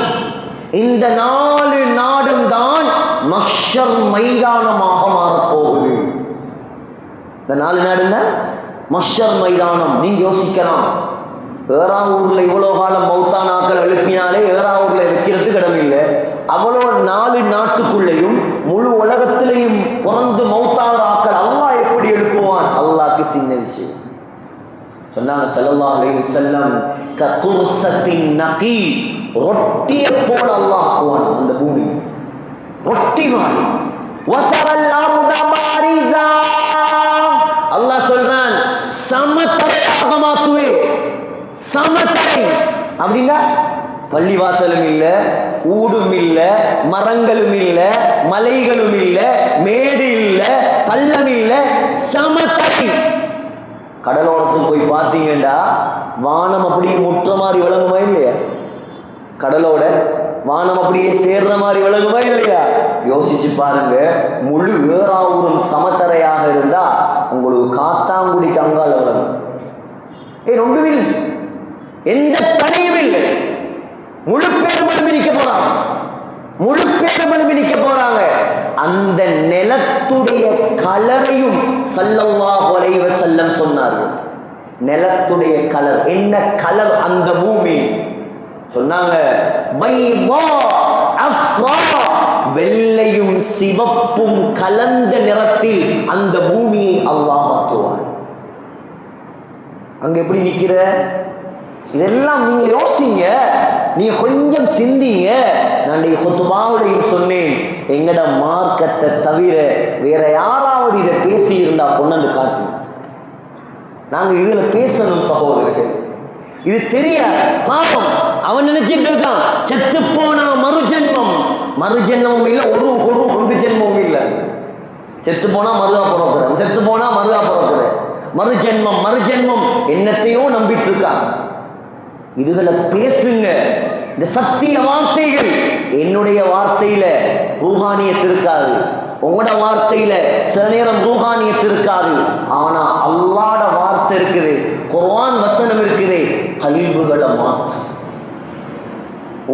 இந்த 4 நாடும் தான் மஹ்ஷர் மைதானமாக மாறப்போகுது. இந்த 4 நாடுன்னா மஹ்ஷர் மைதானம். நீங்க யோசிக்கலாம், ஏறாவூர்ல இவ்வளோ காலம் மௌத்தான ஆக்கள் எழுப்பினாலே ஏறாவூர்ல வைக்கிறதுக்கு இடம் இல்லை. அவ்வளோ 4 நாட்டுக்குள்ளேயும் முழு உலகத்திலையும் பிறந்து மௌத்தான ஆக்கள் அல்லாஹ் எப்படி எழுப்புவான்? அல்லாஹ்க்கு சின்ன விஷயம். சொன்னாங்க ஸல்லல்லாஹு அலைஹி வஸல்லம், கதுர்சத்தின் நகி, ரொட்டியை போல அல்லாஹ் ஆக்குவான் அந்த பூமி, ரொட்டி மாதிரி. வதரல் அர்த பாரிஸா, அல்லாஹ் சொல்றான் சமதரையாக மாத்துவேன். சமதரை அப்படின்னா பள்ளிவாசலும் இல்ல, ஊடும் இல்ல, மரங்களும் இல்ல, மலைகளும் இல்ல, மேடு இல்ல, பள்ளம் இல்ல, சமதரை. கடலோரத்துக்கு போய் பார்த்தீங்கன்னா வானம் அப்படியே முற்ற மாதிரி விளங்குமா இல்லையா? கடலோட வானம் அப்படியே சேர்ற மாதிரி விளங்குமா இல்லையா? யோசிச்சு பாருங்க. முழு ஏறாவூரும் சமத்தரையாக இருந்தா உங்களுக்கு காத்தாங்குடிக்கு அங்கால விளங்கும். ஒன்றுமில்லை, எந்த தடையும் இல்லை. முழு பேரும் அனுமதிக்க போறாங்க, முழு பேரும் அனுமதிக்க போறாங்க. அந்த நிலத்துடைய கலரையும் ஸல்லல்லாஹு அலைஹி வஸல்லம் சொன்னார்கள். நிலத்துடைய கலர் என்ன கலர்? அந்த பூமி சொன்னாங்க பைதா அஃப்ரா, வெள்ளையும் சிவப்பும் கலந்த நிறத்தில் அந்த பூமியை அல்லாஹ் மாற்றுவார். அங்க எப்படி நிக்கிற? இதெல்லாம் நீங்க யோசிங்க, நீங்க கொஞ்சம் சிந்திங்க. நான் ஹுத்பாவுலையும் சொன்னேன், எங்கட மார்க்கத்தை தவிர வேற யாராவது இதை பேசி இருந்தா கொண்டு காட்டு. நாங்க இதுல பேசணும் சகோதரர்கள். இது தெரியாது, பாவம். அவன் நினைச்சிட்டு இருக்கான் செத்து போனா மறுஜென்மம். மறுஜென்மமும் இல்லை, ஒரு ஜென்மமும் இல்லை. செத்து போனா மருகா பிறக்கிறேன், செத்து போனா மருகா பிறக்கிறேன், மறுஜென்மம் என்னத்தையோ நம்பிட்டு இருக்கான். இதுகளை பேசுங்க. இந்த சத்திய வார்த்தைகள். என்னுடைய வார்த்தையில ரூஹானியத் இருக்காது, உங்களோட வார்த்தையில சில நேரம் ரூஹானியத் இருக்காது. ஆனா அல்லாஹ்வோட வார்த்தை இருக்குது, குர்ஆன் வசனம் இருக்குது. கல்புகளை மாற்று.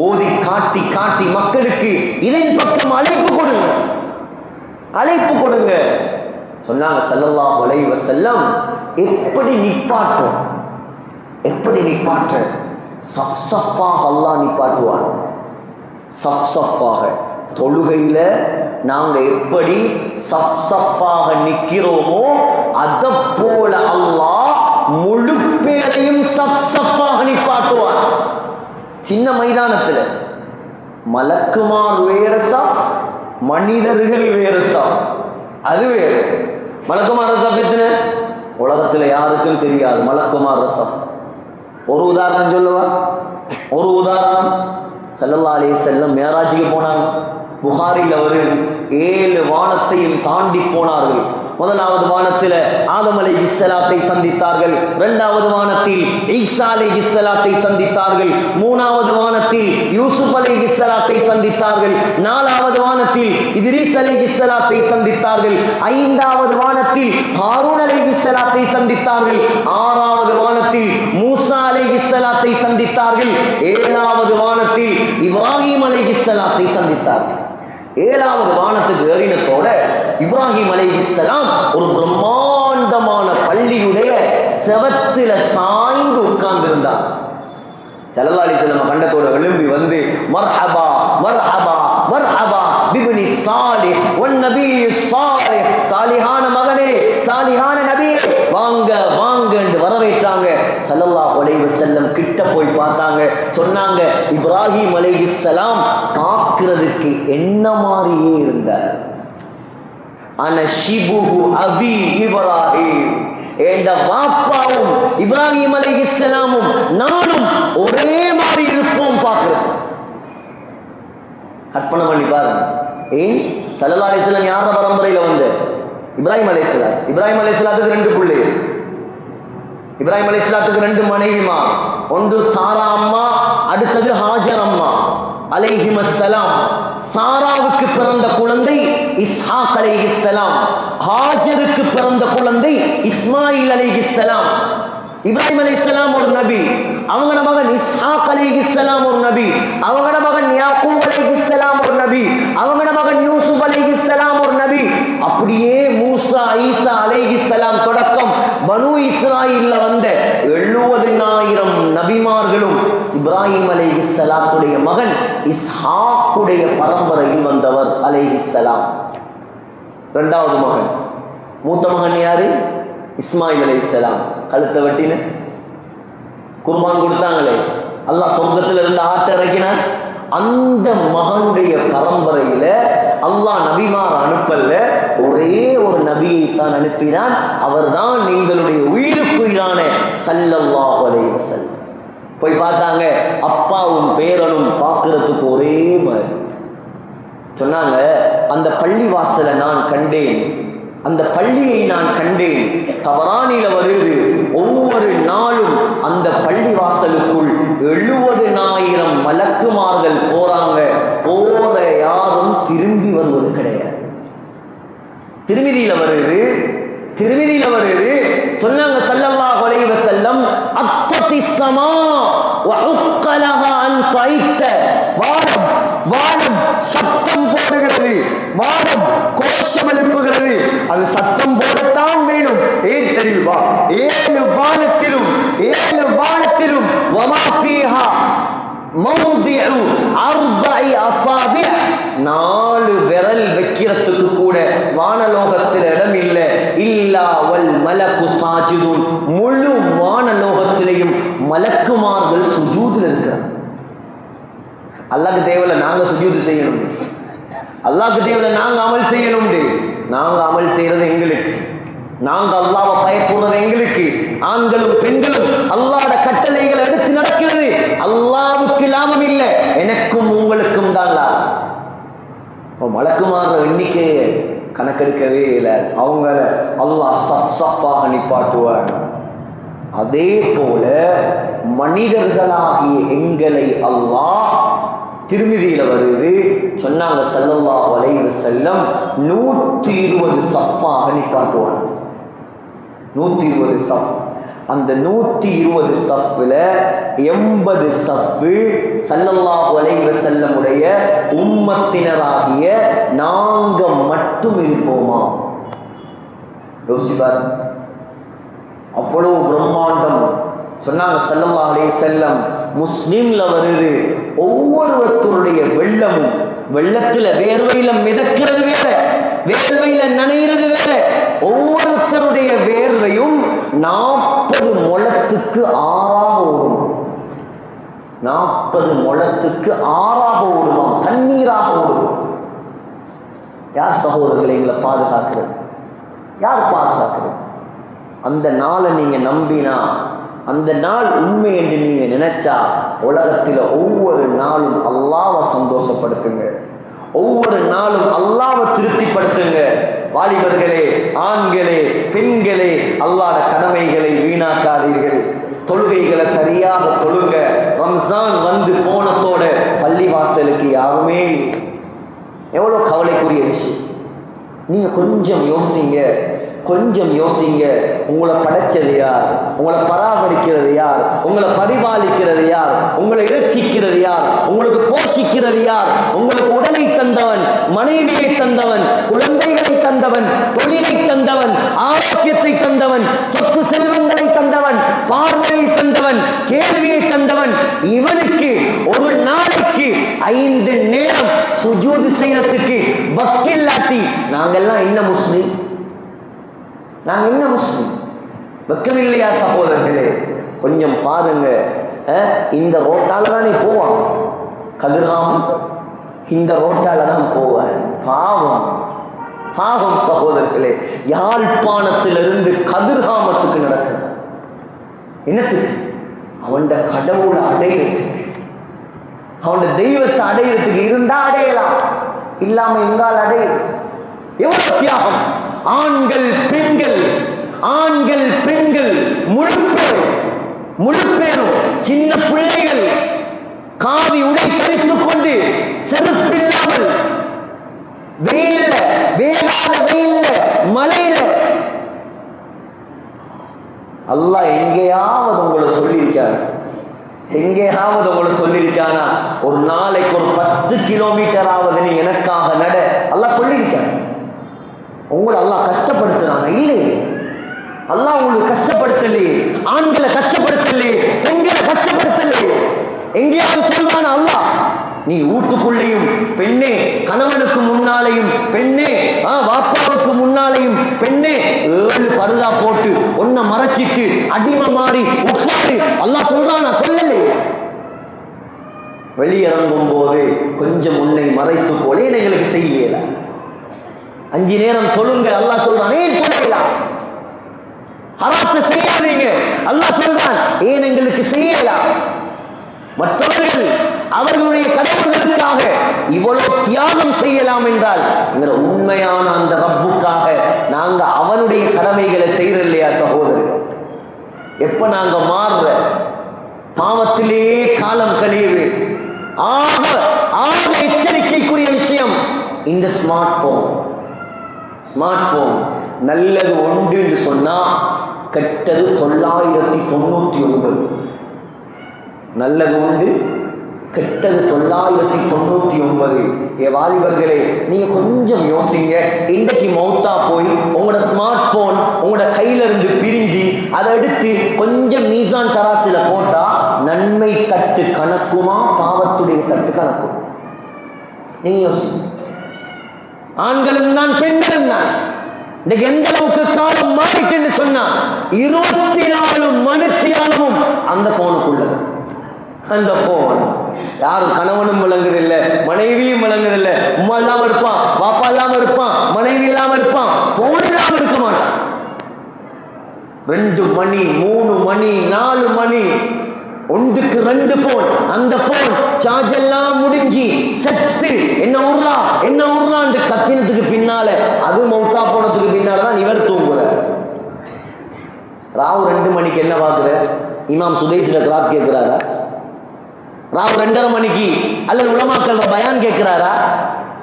ஓதி காட்டி காட்டி மக்களுக்கு இதன் பக்கம் அழைப்பு கொடுங்க. சொன்னாங்க ஸல்லல்லாஹு அலைஹி வஸல்லம், எப்படி நிப்பாற்ற சஃப் சஃப்பாக அல்லாஹ் நிப்பாட்டுவான். சஃப் சஃப்பாக தொழுகையில நாங்க எப்படி சஃப் சஃப்பாக நிக்கிறோமோ அதை போல அல்லாஹ் முழு பேரையும் சஃப் சஃப்பாக நிப்பாட்டுவான். சின்ன மைதானத்துல மலக்குமார் வேற சஃப், மனிதர்கள் வேற சஃப். அது வேறு. மலக்குமார் சஃப் எத்தனை உலகத்துல யாருக்கும் தெரியாது. மலக்குமார் சஃப் ஒரு உதாரணம் சொல்லவா? ஒரு உதாரணம், ஸல்லல்லாஹு அலைஹி வஸல்லம் மேராஜுக்கு போனாங்க. புகாரில வருது, 7 வானத்தையும் தாண்டி போனார்கள். முதலாவது வானத்தில் ஆதம் அலைஹிஸ்ஸலாத்தை சந்தித்தார்கள். இரண்டாவது வானத்தில் ஈசா அலைஹிஸ்ஸலாத்தை சந்தித்தார்கள். மூணாவது வானத்தில் யூசுப் அலைஹிஸ்ஸலாத்தை சந்தித்தார்கள். நாலாவது வானத்தில் இத்ரீஸ் அலைஹிஸ்ஸலாத்தை சந்தித்தார்கள். ஐந்தாவது வானத்தில் ஹாரூன் அலைஹிஸ்ஸலாத்தை சந்தித்தார்கள். ஆறாவது வானத்தில் மூசா அலைஹிஸ்ஸலாத்தை சந்தித்தார்கள். ஏழாவது வானத்தில் இப்ராஹிம் அலைஹிஸ்ஸலாத்தை சந்தித்தார்கள். ஏழாவது வானத்துக்கு ஏறினத்தோட இப்ராஹிம் அலைஹிஸ்ஸலாம் ஒரு பிரம்மாண்டமான பள்ளியுடைய செவத்துல சாய்ந்து உட்கார்ந்திருந்தார். ஸல்லல்லாஹு அலைஹி வஸல்லம் கண்டத்தோட எழும்பி வந்து மர்ஹபா மர்ஹபா மர்ஹபா பிப்னி சாலிஹ் வன் நபிய் சாலிஹ், சாலிஹான மகனே, சாலிஹான நபியே, வாங்க வாங்க என்று வரவேற்றாங்க. ஸல்லல்லாஹு அலைஹி வஸல்லம் கிட்ட போய் பார்த்தாங்க. சொன்னாங்க, இப்ராஹிம் அலைஹிஸ்ஸலாம் பார்க்கிறதுக்கு என்ன மாதிரியே இருந்தார். அனஷிபுஹு அபி இப்ராஹிம், என்ற வாப்பாவும் இப்ராஹிம் அலைஹிஸ்ஸலாமும் நானும் ஒரே மாதிரி இருப்போம். பார்க்கிறது கற்பனை பண்ணி பாருங்க. ஏன் ஸல்லல்லாஹு அலைஹி வஸல்லம் யார பரம்பரையில வந்து? இப்ராஹிம் அலைஹிஸ்ஸலாம். இப்ராஹிம் அலைஹிஸ்ஸலாத்துக்கு 2 பிள்ளை. இப்ராஹிம் அலைஹிஸ்ஸலாத்துக்கு 2 மனைவிமா. ஒன்று சாரா அம்மா, அடுத்தது ஹாஜர் அம்மா அலைஹிமஸ்ஸலாம். சாராவுக்கு பிறந்த குழந்தை இஸ்ஹாக் அலைஹிஸ்ஸலாம். ஹாஜருக்கு பிறந்த குழந்தை இஸ்மாயில் அலைஹிஸ்ஸலாம். இப்ராஹிம் அலைஹிஸ்ஸலாம் ஒரு நபி, அவங்களோட மகன் இஸ்ஹாக் அலைஹிஸ்ஸலாம் ஒரு நபி, அவங்களோட மகன் யாக்கூப் அலைஹிஸ்ஸலாம் ஒரு நபி, அவங்களோட மகன் யூசுப் அலைஹிஸ்ஸலாம் ஒரு நபி. அப்படியே மூசா ஈசா அலைஹிஸ்ஸலாம் தொடக்கம் பனு இஸ்ராயீல்ல வந்த 70,000 நபிமார்களும் இப்ராஹிம் அலைஹிஸ்ஸலாத்துடைய மகன் இஸ்ஹாக்குடைய பரம்பரையில் வந்தவர் அலைஹிஸ்ஸலாம். இரண்டாவது மகன், மூத்த மகன் யாரு? இஸ்மாயில் அலைஹிஸ்ஸலாம். கழுத்தை வெட்டின குர்பான் கொடுத்தாங்களே, அல்லாஹ் சொர்க்கத்தில் இருந்து ஆட்டை இறக்கினார். அந்த மகனுடைய பரம்பரையில அல்லாஹ் நபிமார் அனுப்பல்ல, ஒரே ஒரு நபியை தான் அனுப்பினான். அவர்தான் எங்களுடைய உயிருக்குயிரான ஸல்லல்லாஹு அலைஹி வஸல்லம். போய் பார்த்தாங்க, அப்பாவும் பேரனும் பார்க்கறதுக்கு ஒரே மாதிரி. சொன்னாங்க, அந்த பள்ளி வாசலை நான் கண்டேன், அந்த பள்ளியை நான் கண்டேன். தபரானில வருது, ஒவ்வொரு நாளும் அந்த பள்ளி வாசலுக்குள் 70,000 மலக்குமார்கள் போறாங்க. போற யாரும் திரும்பி வருவது கிடையாது. திருமிதியில வருது. சொன்னாங்க ஸல்லல்லாஹு அலைஹி வஸல்லம், அத்தத்திஸ் ஸமா வ ஹுக்க லஹா அன் தைத்த. வானம் சத்தம் போடுகிறது, வானம் கோஷம் எழுப்புகிறது. அது சத்தம் போடத்தான் வேணும். ஏன் தெரியுமா? 7 வானத்திலும் வமா ஃபீஹா மௌதிஉ 4 அஸாபி', 4 விரல் வைக்கிறதுக்கு கூட வானலோகத்தில் இடம் இல்லை. இல்லா வல் மலக்கு சாஜிதுன், முழு வானலோகத்திலேயும் மலக்குமார்கள் சுஜூதில் இருக்கிறார். அல்லாஹ்க்கு தேவையில்லை நாங்க சுஜூது செய்யணும், அல்லாஹ்க்கு தேவையில்லை நாங்க அமல் செய்யணும். நாங்க அமல் செய்யறது எங்களுக்கு. நாங்க அல்லாஹ்வை பயப்படுறது எங்களுக்கு, ஆண்களும் பெண்களும் அல்லாஹ்வோட கட்டளைகளை எடுத்து நடக்கிறது அல்லாஹ்வுக்கு லாபம் இல்லை, எனக்கும் உங்களுக்கும் தான் லாபம். இப்போ மலக்குமார எண்ணிக்கையை கணக்கெடுக்கவே இல்லை, அவங்கள அல்லாஹ் சஃபாக நிப்பாட்டுவார். அதே போல மனிதர்களாகிய எங்களை அல்லாஹ் திருமிதியில வருது சொன்னாங்க ஸல்லல்லாஹு அலைஹி வஸல்லம் 120 சஃபாக நிப்பாட்டுவான். 120 சஃப். அந்த 120 சஃப்ல 80 சஃப் ஸல்லல்லாஹு அலைஹி வஸல்லமுடைய உம்மத்தினராகிய நாங்க மட்டும் இருப்போமா? யோசிப்பார். அவ்வளவு பிரம்மாண்டம் சொன்னாங்க ஸல்லல்லாஹு அலைஹி வஸல்லம். முஸ்லிம்ல வருது, ஒவ்வொருவருடைய வெள்ளமும், வெள்ளத்துல வேர்வையில மிதக்கிறது வேற, வேர்வையில நனைகிறது வேற. ஒவ்வொருத்தருடைய வேர்வையும் 40 முழத்துக்கு 6ஆக ஓடும். 40 முழத்துக்கு 6ஆக ஓடுமா, தண்ணீராக ஓடும். யார் சகோதரர்களை எங்களை பாதுகாக்கிறது? யார் பாதுகாக்கிறது? அந்த நாளை நீங்க நம்பினா, அந்த நாள் உண்மை என்று நீங்க நினைச்சா, உலகத்தில் ஒவ்வொரு நாளும் அல்லாஹ்வை சந்தோஷப்படுத்துங்க, ஒவ்வொரு நாளும் அல்லாஹ்வை திருப்திப்படுத்துங்க. வாலிபர்களே, ஆண்களே, பெண்களே, அல்லாஹ்வுடைய கடமைகளை வீணாக்காதீர்கள். தொழுகைகளை சரியாக தொழுங்க. ரம்ஜான் வந்து போனத்தோட பள்ளிவாசலுக்கு யாருமே, எவ்வளவு கவலைக்குரிய விஷயம். நீங்க கொஞ்சம் யோசிங்க, கொஞ்சம் யோசிங்க. உங்களை படைச்சது யார்? உங்களை பராமரிக்கிறது யார்? உங்களை பரிபாலிக்கிறது யார்? உங்களை இரட்சிக்கிறது யார்? உங்களுக்கு போஷிக்கிறது யார்? உங்களுக்கு உடலை தந்தவன், மனைவியை தந்தவன், குழந்தைகளை தந்தவன், தொழிலை தந்தவன், ஆரோக்கியத்தை தந்தவன், சொத்து செல்வங்களை தந்தவன், பார்வையை தந்தவன், கேள்வியை தந்தவன். இவனுக்கு ஒரு நாளைக்கு 5 நேரம் சுஜூது செய்யறதுக்கு வக்கில்லாட்டி நாங்கெல்லாம் என்ன முஸ்லிம்? நாங்க என்ன முஸ்லிம்? வெக்கமில்லையா சகோதரர்களே? கொஞ்சம் பாருங்க. இந்த ரோட்டால தான் நீ போவான், கதிர்காமம் இந்த ரோட்டால தான் போவான். பாவம், பாவம் சகோதரர்களே. யாழ்ப்பாணத்திலிருந்து கதிர்காமத்துக்கு நடக்குது. என்னத்துக்கு? அவன் கடவுளை அடையிறதுக்கு, அவன் தெய்வத்தை அடையிறதுக்கு. இருந்தா அடையலாம், இல்லாம எங்கால் அடையும். எவ்வளவு தியாகம்! ஆண்கள் பெண்கள், ஆண்கள் பெண்கள், முழு பேரும், சின்ன பிள்ளைகள் காவி உடை கழித்துக் கொண்டு செருப்பில்லாமல் வெயில்ல, வேளாத வெயில்ல, மலையில. அல்லாஹ் எங்கேயாவது உங்களை சொல்லியிருக்காரு? எங்கேயாவது உங்களை சொல்லியிருக்கானா? ஒரு நாளைக்கு ஒரு 10 கிலோமீட்டராவது நீ எனக்காக நட, அல்லாஹ் சொல்லியிருக்காரு. உங்களை அல்லாஹ் கஷ்டப்படுத்துறாங்க இல்லையே? அல்லாஹ் உங்களுக்கு கஷ்டப்படுத்தலையே, ஆண்களை கஷ்டப்படுத்தலையே, பெண்களை கஷ்டப்படுத்தலையே. எங்கேயாவது சொல்றான அல்லாஹ்? நீ வீட்டுக்குள்ளேயும் பெண்ணே, கணவனுக்கு முன்னாலேயும் பெண்ணே, வாப்பாவுக்கு முன்னாலேயும் பெண்ணே, 7 பருதா போட்டு ஒன்ன மறைச்சிட்டு அடிமை மாறி உட்காரு, அல்லாஹ் சொல்றானா? சொல்லலை. வெளியிறங்கும் போது கொஞ்சம் உன்னை மறைத்து போல எங்களுக்கு செய்யல. 5 நேரம் தொழுங்க, அல்லாஹ் சொல்றான். ஏன் தொழலாம்? ஹராத்தை செய்யாதீங்க, அல்லாஹ் சொல்றான். ஏன் எங்களுக்கு செய்யலாம்? மற்றவர்கள் அவர்களுடைய கடவுள்களுக்காக இவ்வளவு தியாகம் செய்யலாம் என்றால், என்கிற உண்மையான அந்த ரப்புக்காக நாங்க அவனுடைய கடமைகளை செய்யற இல்லையா சகோதரர்? எப்ப நாங்க மாறுற பாவத்திலேயே காலம் கழியுது. ஆக எச்சரிக்கைக்குரிய விஷயம் இந்த ஸ்மார்ட் போன். நல்லது ஒன்று என்று சொன்னா கெட்டது 999. நல்லது உண்டு, கெட்டது 999. ஏ வாலிபர்களே, நீங்க கொஞ்சம் யோசிங்க. இன்றைக்கு மௌத்தா போய் உங்களோட ஸ்மார்ட் போன் உங்களோட கையில இருந்து பிரிஞ்சு அதை எடுத்து கொஞ்சம் மீசான் தராசில போட்டா நன்மை தட்டு கணக்குமா, பாவத்துடைய தட்டு கணக்கும்? நீங்க யோசிங்க. ஆண்களும் தான், பெண்களும் தான். இன்னைக்கு எந்த அளவுக்கு காலம் மாறிட்டுன்னு சொன்னா 24 மணித்தியாலமும் அந்த போனுக்குள்ளது. அந்த போன் யாரும் கணவனும் விளங்குதில்லை, மனைவியும் விளங்குதில்லை. உமா இல்லாம இருப்பான், பாப்பா இல்லாம இருப்பான், மனைவி இல்லாம இருப்பான், போன் இல்லாம இருக்க மாட்டான். 2 மணி 3 மணி 4 மணி, ஒன்றுக்கு 2 போன். அந்த போன் சார்ஜ் எல்லாம் முடிஞ்சு செத்து என்ன உருளான்னு கத்தினத்துக்கு பின்னால, அது மௌத்தா போனதுக்கு பின்னாலதான் இவர் தூங்குற. ராவு 2 மணிக்கு என்ன பார்க்குற? இமாம் சுதைசில கிராத் கேட்கிறாரா? ராவு 2:30 மணிக்கு அல்லது உலமாக்கள் பயான் கேட்கிறாரா?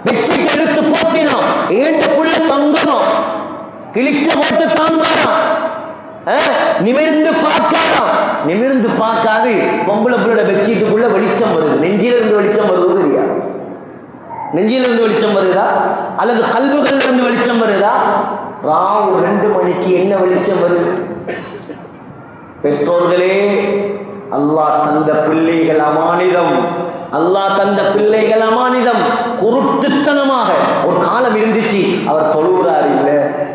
வெச்சிட்டு எடுத்து போத்தினோம், ஏண்ட புள்ள தங்கணும், கிழிச்ச போட்டு தாங்காராம், நிமிர்ந்து பார்க்காராம். நிமிர்ந்து பார்க்காது பொம்பளை பிள்ளோட பெட்ஷீட்டுக்குள்ள வெளிச்சம் வருது. நெஞ்சில இருந்து வெளிச்சம் வருவது தெரியா? நெஞ்சில இருந்து வெளிச்சம் வருதா அல்லது கல்புகள்ல இருந்து வெளிச்சம் வருதா? ராவு 2 மணிக்கு என்ன வெளிச்சம் வருது? பெற்றோர்களே, அல்லாஹ் தந்த பிள்ளைகள் அமானிதம். அல்லாஹ் தந்த பிள்ளைகள் அமானிதம். குருட்டுத்தனமாக ஒரு காலம் இருந்துச்சு, அவர் தொழுகிறார் இல்ல,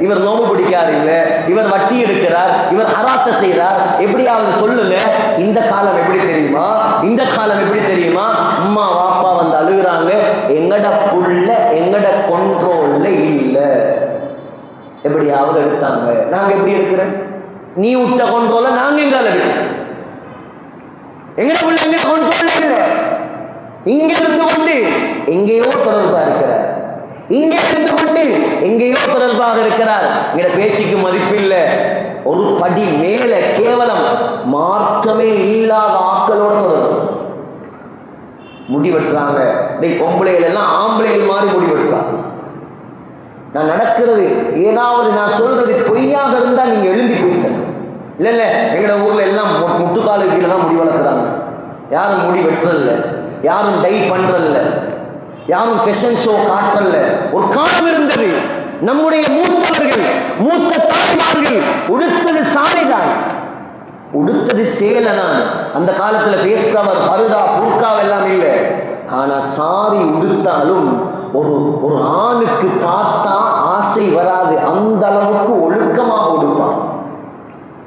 இவர் நோம்பு பிடிக்கார் இல்ல, இவர் வட்டி எடுக்கிறார், இவர் ஹராத்த செய்கிறார், எப்படியாவது சொல்லுங்க. இந்த காலம் எப்படி தெரியுமா? இந்த காலம் எப்படி தெரியுமா? அம்மா வாப்பா வந்து அழுகுறாங்க, எங்கட புள்ள எங்கட கொண்ட்ரோல்ல இல்ல, எப்படியாவது எடுத்தாங்க. நாங்க எப்படி எடுக்கிறேன்? நீ விட்ட கொண்ட்ரோல நாங்க எங்கால எடுக்கிறோம். எங்கட புள்ள எங்க கொண்ட்ரோல்ல இல்ல. இங்க இருந்து கொண்டு எங்கேயோ தொடர்பா இருக்கிறார், இங்க இருந்து கொண்டு எங்கேயோ தொடர்பாக இருக்கிறார். எங்கட பேச்சுக்கு மதிப்பில்லை. ஒரு படி மேல கேவலம் மார்க்கமே இல்லாத ஆக்களோட தொடர்பு. முடிவெட்டுறாங்க. பொம்பளைகள் எல்லாம் ஆம்பளைகள் மாதிரி முடிவெட்டுறாங்க. நான் நடக்கிறது ஏதாவது நான் சொல்றது பொய்யாக இருந்தா நீங்க எழும்பி பேசணும். இல்ல எங்கட ஊர்ல எல்லாம் முட்டுக்காலு கீழே தான் முடி வளர்க்குறாங்க. யாரும் முடி வெட்டுறதில்ல, யாரும் டை பண்றதில்ல, யாரும் ஃபேஷன் ஷோ காட்டல. ஒரு காலம் இருந்தது, நம்முடைய மூத்தவர்கள் மூத்த தாய்மார்கள் உடுத்தது சாலைதான், உடுத்தது சேலைதான். அந்த காலத்துல ஃபேஸ் கவர், ஃபருதா, புர்காவெல்லாம் இல்லை. ஆனா சாரி உடுத்தாலும் ஒரு ஒரு ஆணுக்கு பார்த்தா ஆசை வராது, அந்த அளவுக்கு ஒழுக்கமாக உடுப்பான்.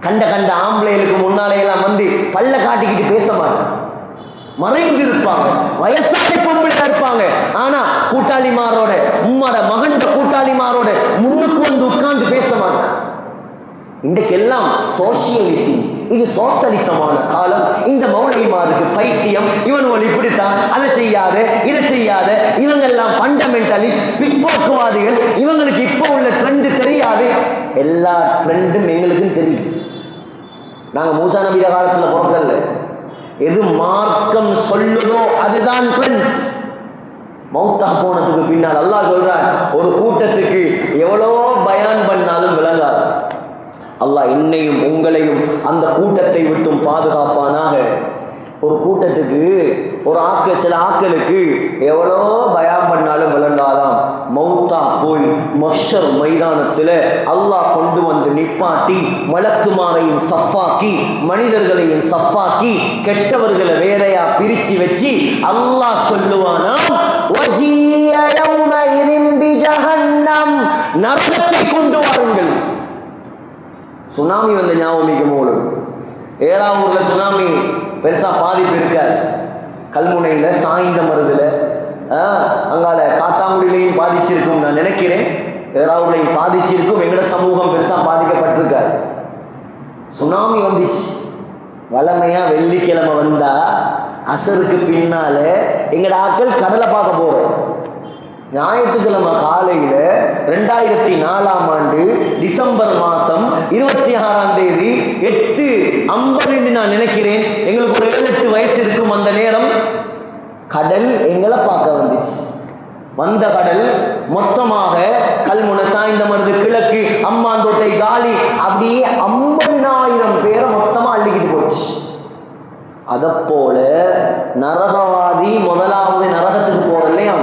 கண்ட ஆம்பளைகளுக்கு முன்னாலே எல்லாம் வந்து பல்ல காட்டிக்கிட்டு பேச மாட்டாங்க, மறைந்து இருப்பாங்க. வயசான பொம்பளையா இருப்பாங்க. ஆனா கூட்டாளிமாரோட, உம்மாட மகன் கூட்டாளிமாரோட முன்னுக்கு வந்து உட்கார்ந்து பேச மாட்டாங்க. இன்றைக்கெல்லாம் சோசியலிட்டி, இது சோசலிசமான காலம். இந்த மௌலிமாருக்கு பைத்தியம், இவன் இப்படித்தான், அதை செய்யாத இதை செய்யாத, இவங்க எல்லாம் ஃபண்டமெண்டலிஸ்ட், பிற்போக்குவாதிகள், இவங்களுக்கு இப்போ உள்ள ட்ரெண்ட் தெரியாது. எல்லா ட்ரெண்டும் எங்களுக்கும் தெரியும். நாங்க மூசா நபிய காலத்துல பிறக்கல. எது மார்க்கம் சொல்லுதோ அதுதான் ட்ரெண்ட். மௌத்தா போனதுக்கு பின்னால் அல்லாஹ் சொல்றான், ஒரு கூட்டத்துக்கு எவ்வளோ பயான் பண்ணாலும் விளங்காது. அல்லாஹ் என்னையும் உங்களையும் அந்த கூட்டத்தை விட்டும் பாதுகாப்பானாக. ஒரு கூட்டத்துக்கு ஒரு சில ஆக்களுக்கு எவ்வளோ பயான் பண்ணாலும் விளங்காதாம். மௌத்தா போய் மஹ்ஷர் மைதானத்தில் அல்லாஹ் கொண்டு வந்து நிப்பாட்டி மலக்குமாரையும் சஃபாக்கி மனிதர்களையும் சஃபாக்கி கெட்டவர்களை வேறையா பிரிச்சு வச்சு அல்லாஹ் சொல்லுவானாம், நரகத்தை கொண்டு வாருங்கள். சுனாமி வந்த ஞாபகம் போல. ஏறாவூர்ல சுனாமி பெருசா பாதிப்பு இருக்காது. கல்முனையில சாய்ந்த மருதுல அங்கால காத்தாங்குடியிலையும் பாதிச்சிருக்கும் நான் நினைக்கிறேன். ஏறாவூர்லையும் பாதிச்சிருக்கும். எங்கட சமூகம் பெருசா பாதிக்கப்பட்டிருக்காது. சுனாமி வந்துச்சு. வளமையா வெள்ளிக்கிழமை வந்தா அசருக்கு பின்னால எங்கட ஆட்கள் கடலை பார்க்க போறோம். ஞாயிற்றுக்கிழமை காலையில 2004 டிசம்பர் மாசம் 26 8:50 நான் நினைக்கிறேன். எங்களுக்கு ஒரு 7-8 வயசு இருக்கும். அந்த நேரம் கடல் எங்களை பார்க்க வந்துச்சு. வந்த கடல் மொத்தமாக கல்முனை, சாய்ந்த மருது, கிழக்கு, அம்மாந்தோட்டை, காலி, அப்படியே 50,000 பேரை மொத்தமா அள்ளிக்கிட்டு போச்சு. அதை போல நரகவாதி முதலாவது நரகத்துக்கு போறலையா,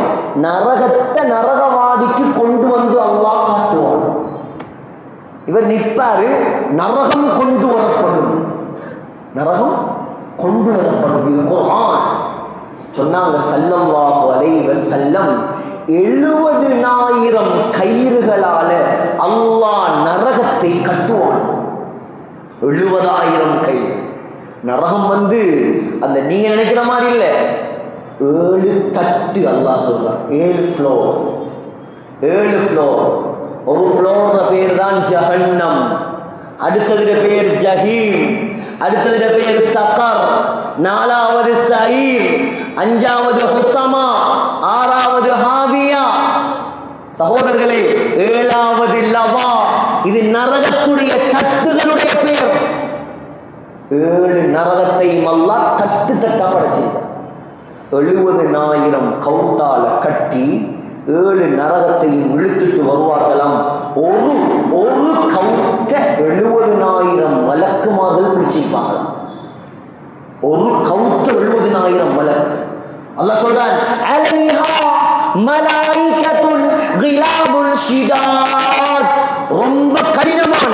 நரகத்தை நரகவாதிக்கு கொண்டு வந்து அல்லாஹ் காட்டுவான். இவர் நிற்பாரு, நரகம் கொண்டு வரப்படும், நரகம் கொண்டு வரப்படும். இது குர்ஆன் சொன்னாங்க. ஸல்லல்லாஹு அலைஹி வஸல்லம் 70,000 கயிறுகளால அல்லாஹ் நரகத்தை கட்டுவான். 70,000 கயிறு. நரகம் வந்து அந்த நீங்க நினைக்கிற மாதிரி இல்லை, 7 தட்டு. அல்லாஹ் சொல்றான் 7 ஃப்ளோர். 7 ஃப்ளோர். ஒரு ஃப்ளோர் பேர் தான் ஜஹன்னம். அடுத்ததுல பெயர் ஜஹீம், அடுத்ததுல பெயர் சகர், நாலாவது சயீர், அஞ்சாவது ஹுத்தமா, ஆறாவது ஹாவியா. சகோதரர்களே, ஏழாவது லவா. இது நரகத்துடைய தட்டுகளுடைய பெயர். 7 நரகத்தையும் அல்லாஹ் தட்டு தட்டா படைச்சிருக்க. 70,000 கவுத்தால கட்டி 7 நரகத்தையும் இழுத்துட்டு வருவார்களாம். ஒரு கவுத்த 70,000 மலக்குமார்கள் பிடிச்சிருப்பாங்களாம். ஒரு கவுத்த 70,000 மலக்கு. அல்லாஹ் சொல்றான், அலைஹா மலாயிகத்துன் கிலாபுன் ஷிதாத். ரொம்ப கடினமான,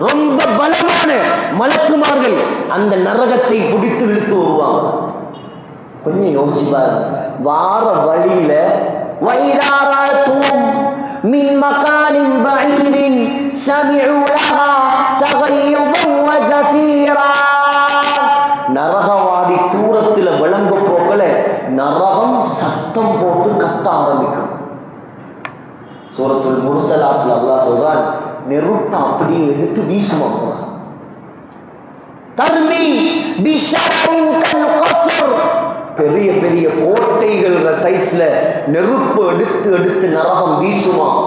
ரொம்ப பலமான மலக்குமார்கள் அந்த நரகத்தை பிடித்து இழுத்து வருவாங்க. கொஞ்சம் யோசிச்சு பாருங்க. வார வழியில வைராரத்தும் மின் மகானின் பஈரின் சமிஉ லஹா தகய்யுதன் வ ஸஃபீரா. நரகவாதி தூரத்துல விளங்க போக்கல நரகம் சத்தம் போட்டு கத்த ஆரம்பிக்கும். சூரத்துல் முர்சலாத்துல அல்லாஹ் சொல்றான், நெருப்பை அப்படியே எடுத்து வீசுவாங்க. தர்மி பிஷரின் கல் கஸ்ர். பெரிய பெரிய கோட்டைகள் சைஸ்ல நெருப்பு எடுத்து எடுத்து நரகம் வீசுவான்.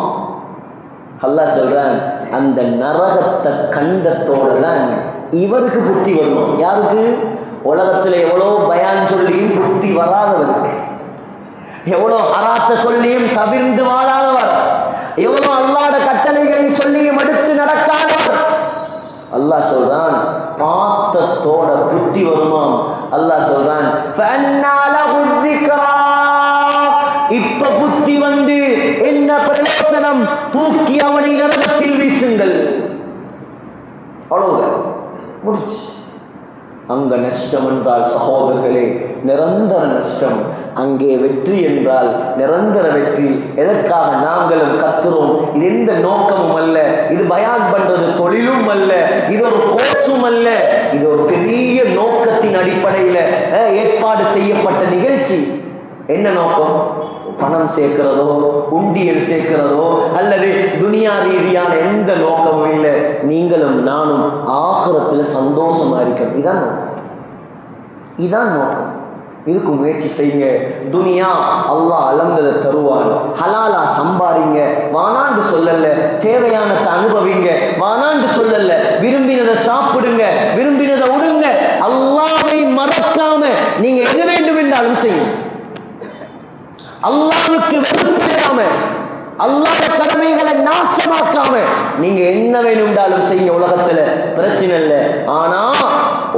அல்லாஹ் சொல்றான், அந்த நரகத்தை கண்டத்தோட தான் இவருக்கு புத்தி வரணும். யாருக்கு? உலகத்துல எவ்வளோ பயான் சொல்லியும் புத்தி வராதவருக்கு, எவ்வளோ ஹராத்த சொல்லியும் தவிர்ந்து வாழாதவர், எவ்வளோ அல்லாஹ்வுடைய கட்டளைகளை சொல்லியும் எடுத்து நடக்காதவர். அல்லாஹ் சொல்றான், பாத்தத்தோட புத்தி வருமாம். அல்லாஹ் சொல்றான், இப்ப புத்தி வந்து என்ன பிரயோசனம்? தூக்கி அவனை நரகத்தில் வீசுங்கள். அவ்வளவுதான், முடிச்சு. அங்க நஷ்டம் என்றால் சகோதரர்களே நிரந்தர நஷ்டம். அங்கே வெற்றி என்றால் நிரந்தர வெற்றி. எதற்காக நாங்களும் கத்துறோம்? இது எந்த நோக்கமும் அல்ல. இது பயான் பண்றது தொழிலும் அல்ல, இது ஒரு கோர்ஸும் அல்ல. இது ஒரு பெரிய நோக்கத்தின் அடிப்படையில ஏற்பாடு செய்யப்பட்ட நிகழ்ச்சி. என்ன நோக்கம்? பணம் சேர்க்கிறதோ, உண்டியல் சேர்க்கிறதோ, அல்லது துனியா ரீதியான எந்த நோக்கமும் இல்லை. நீங்களும் நானும் ஆகிரத்துல சந்தோஷமா இருக்கிறோம். இதான் நோக்கம், இதான் நோக்கம். இதுக்கு முயற்சி செய்யுங்க. துனியா அல்லாஹ் அளந்ததை தருவான். ஹலாலா சம்பாதிங்க, வானாண்டு சொல்லல. தேவையானதை அனுபவிங்க, வானாண்டு சொல்லல. விரும்பினதை சாப்பிடுங்க, விரும்பினதை விடுங்க. அல்லாஹ்வை மறக்காம நீங்க எது வேண்டும் என்றாலும் செய்யுங்க. அல்லாஹ்வுக்கு வெறுப்பிடாம, அல்லாஹ்வுடைய கடமைகளை நாசமாக்காம நீங்க என்ன வேணும்னாலும் செய்யுங்க. உலகத்துல பிரச்சனை இல்லை. ஆனா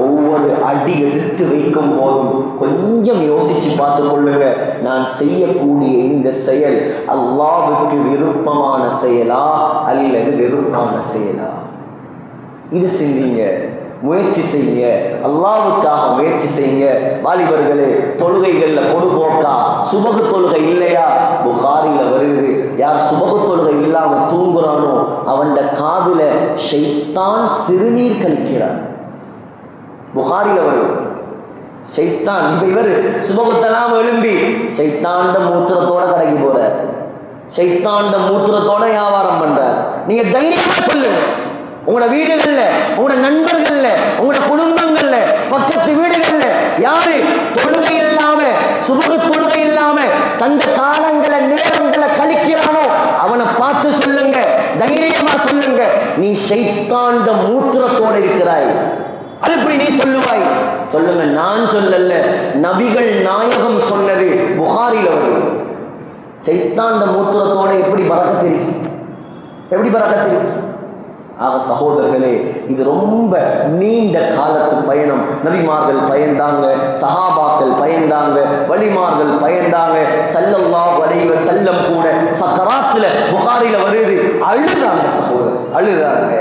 ஒவ்வொரு அடி எடுத்து வைக்கும் போதும் கொஞ்சம் யோசிச்சு பார்த்து கொள்ளுங்க. நான் செய்யக்கூடிய இந்த செயல் அல்லாஹ்வுக்கு விருப்பமான செயலா அல்லது வெறுப்பான செயலா? இது சிந்திங்க, முயற்சி செய்யுங்க. அல்லாஹ்வுக்காக முயற்சி செய்யுங்க. வாலிபர்களே, தொழுகைகள்ல பொதுபோக்கா? சுபகு தொழுகை இல்லையா? புகாரில வருது, யார் சுபகு தொழுகை இல்லாம தூங்குறானோ அவன் காதுல ஷைத்தான் சிறுநீர் கழிக்கிறான். புகாரில வருது. ஷைத்தான், இப்ப இவர் சுபகுத்தெல்லாம் எழும்பி ஷைத்தாண்ட மூத்திரத்தோட கடைக்கு போற, ஷைத்தாண்ட மூத்திரத்தோட வியாபாரம் பண்ற. நீங்க தைரியமா சொல்லுங்க. உங்களோட வீடுகள்ல, உங்களோட நண்பர்கள்ல, உங்களோட குடும்பங்கள்ல, பக்கத்து வீடுகள்ல யாரு தொழுகை இல்லாம, சுபகு தொழுகை இல்லாம தந்த காலங்களை நேரங்களை கழிக்கிறானோ அவனை பார்த்து சொல்லுங்க, தைரியமா சொல்லுங்க, நீ ஷைத்தாண்ட மூத்திரத்தோட இருக்கிறாய். அது எப்படி நீ சொல்லுவாய்? சொல்லுங்க, நான் சொல்லல, நபிகள் நாயகம் சொன்னது. புகாரில வரும். ஷைத்தாண்ட மூத்திரத்தோட எப்படி பரக்கத்து இருக்கு? எப்படி பரக்கத்து இருக்கு? ஆக சகோதரர்களே, இது ரொம்ப நீண்ட காலத்து பயணம். நபிமார்கள் பயந்தாங்க, சஹாபாக்கள் பயந்தாங்க, வலிமார்கள் பயந்தாங்க. ஸல்லல்லாஹு அலைஹி வஸல்லம் கூட சக்கராத்துல புகாரில வருது, அழுதாங்க சகோதரர், அழுதாங்க.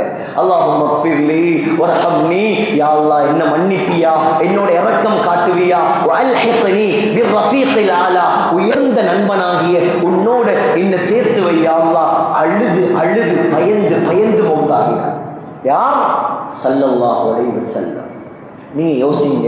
அல்லாஹும்ம ஃபிர்லி வர்ஹம்னி, யா அல்லாஹ் என்ன மன்னிப்பியா, என்னோட இரக்கம் காட்டுவியா, வஅல்ஹிக்னி பிர்ரஃபீகில் ஆலா, உயர்ந்த நண்பனாகிய உன்னோட என்ன சேர்த்து வை யா அல்லாஹ். அழுது அழுது பயந்து பயந்து மௌத்தாகினார். யார்? ஸல்லல்லாஹு அலைஹி வஸல்லம். நீங்க யோசிங்க,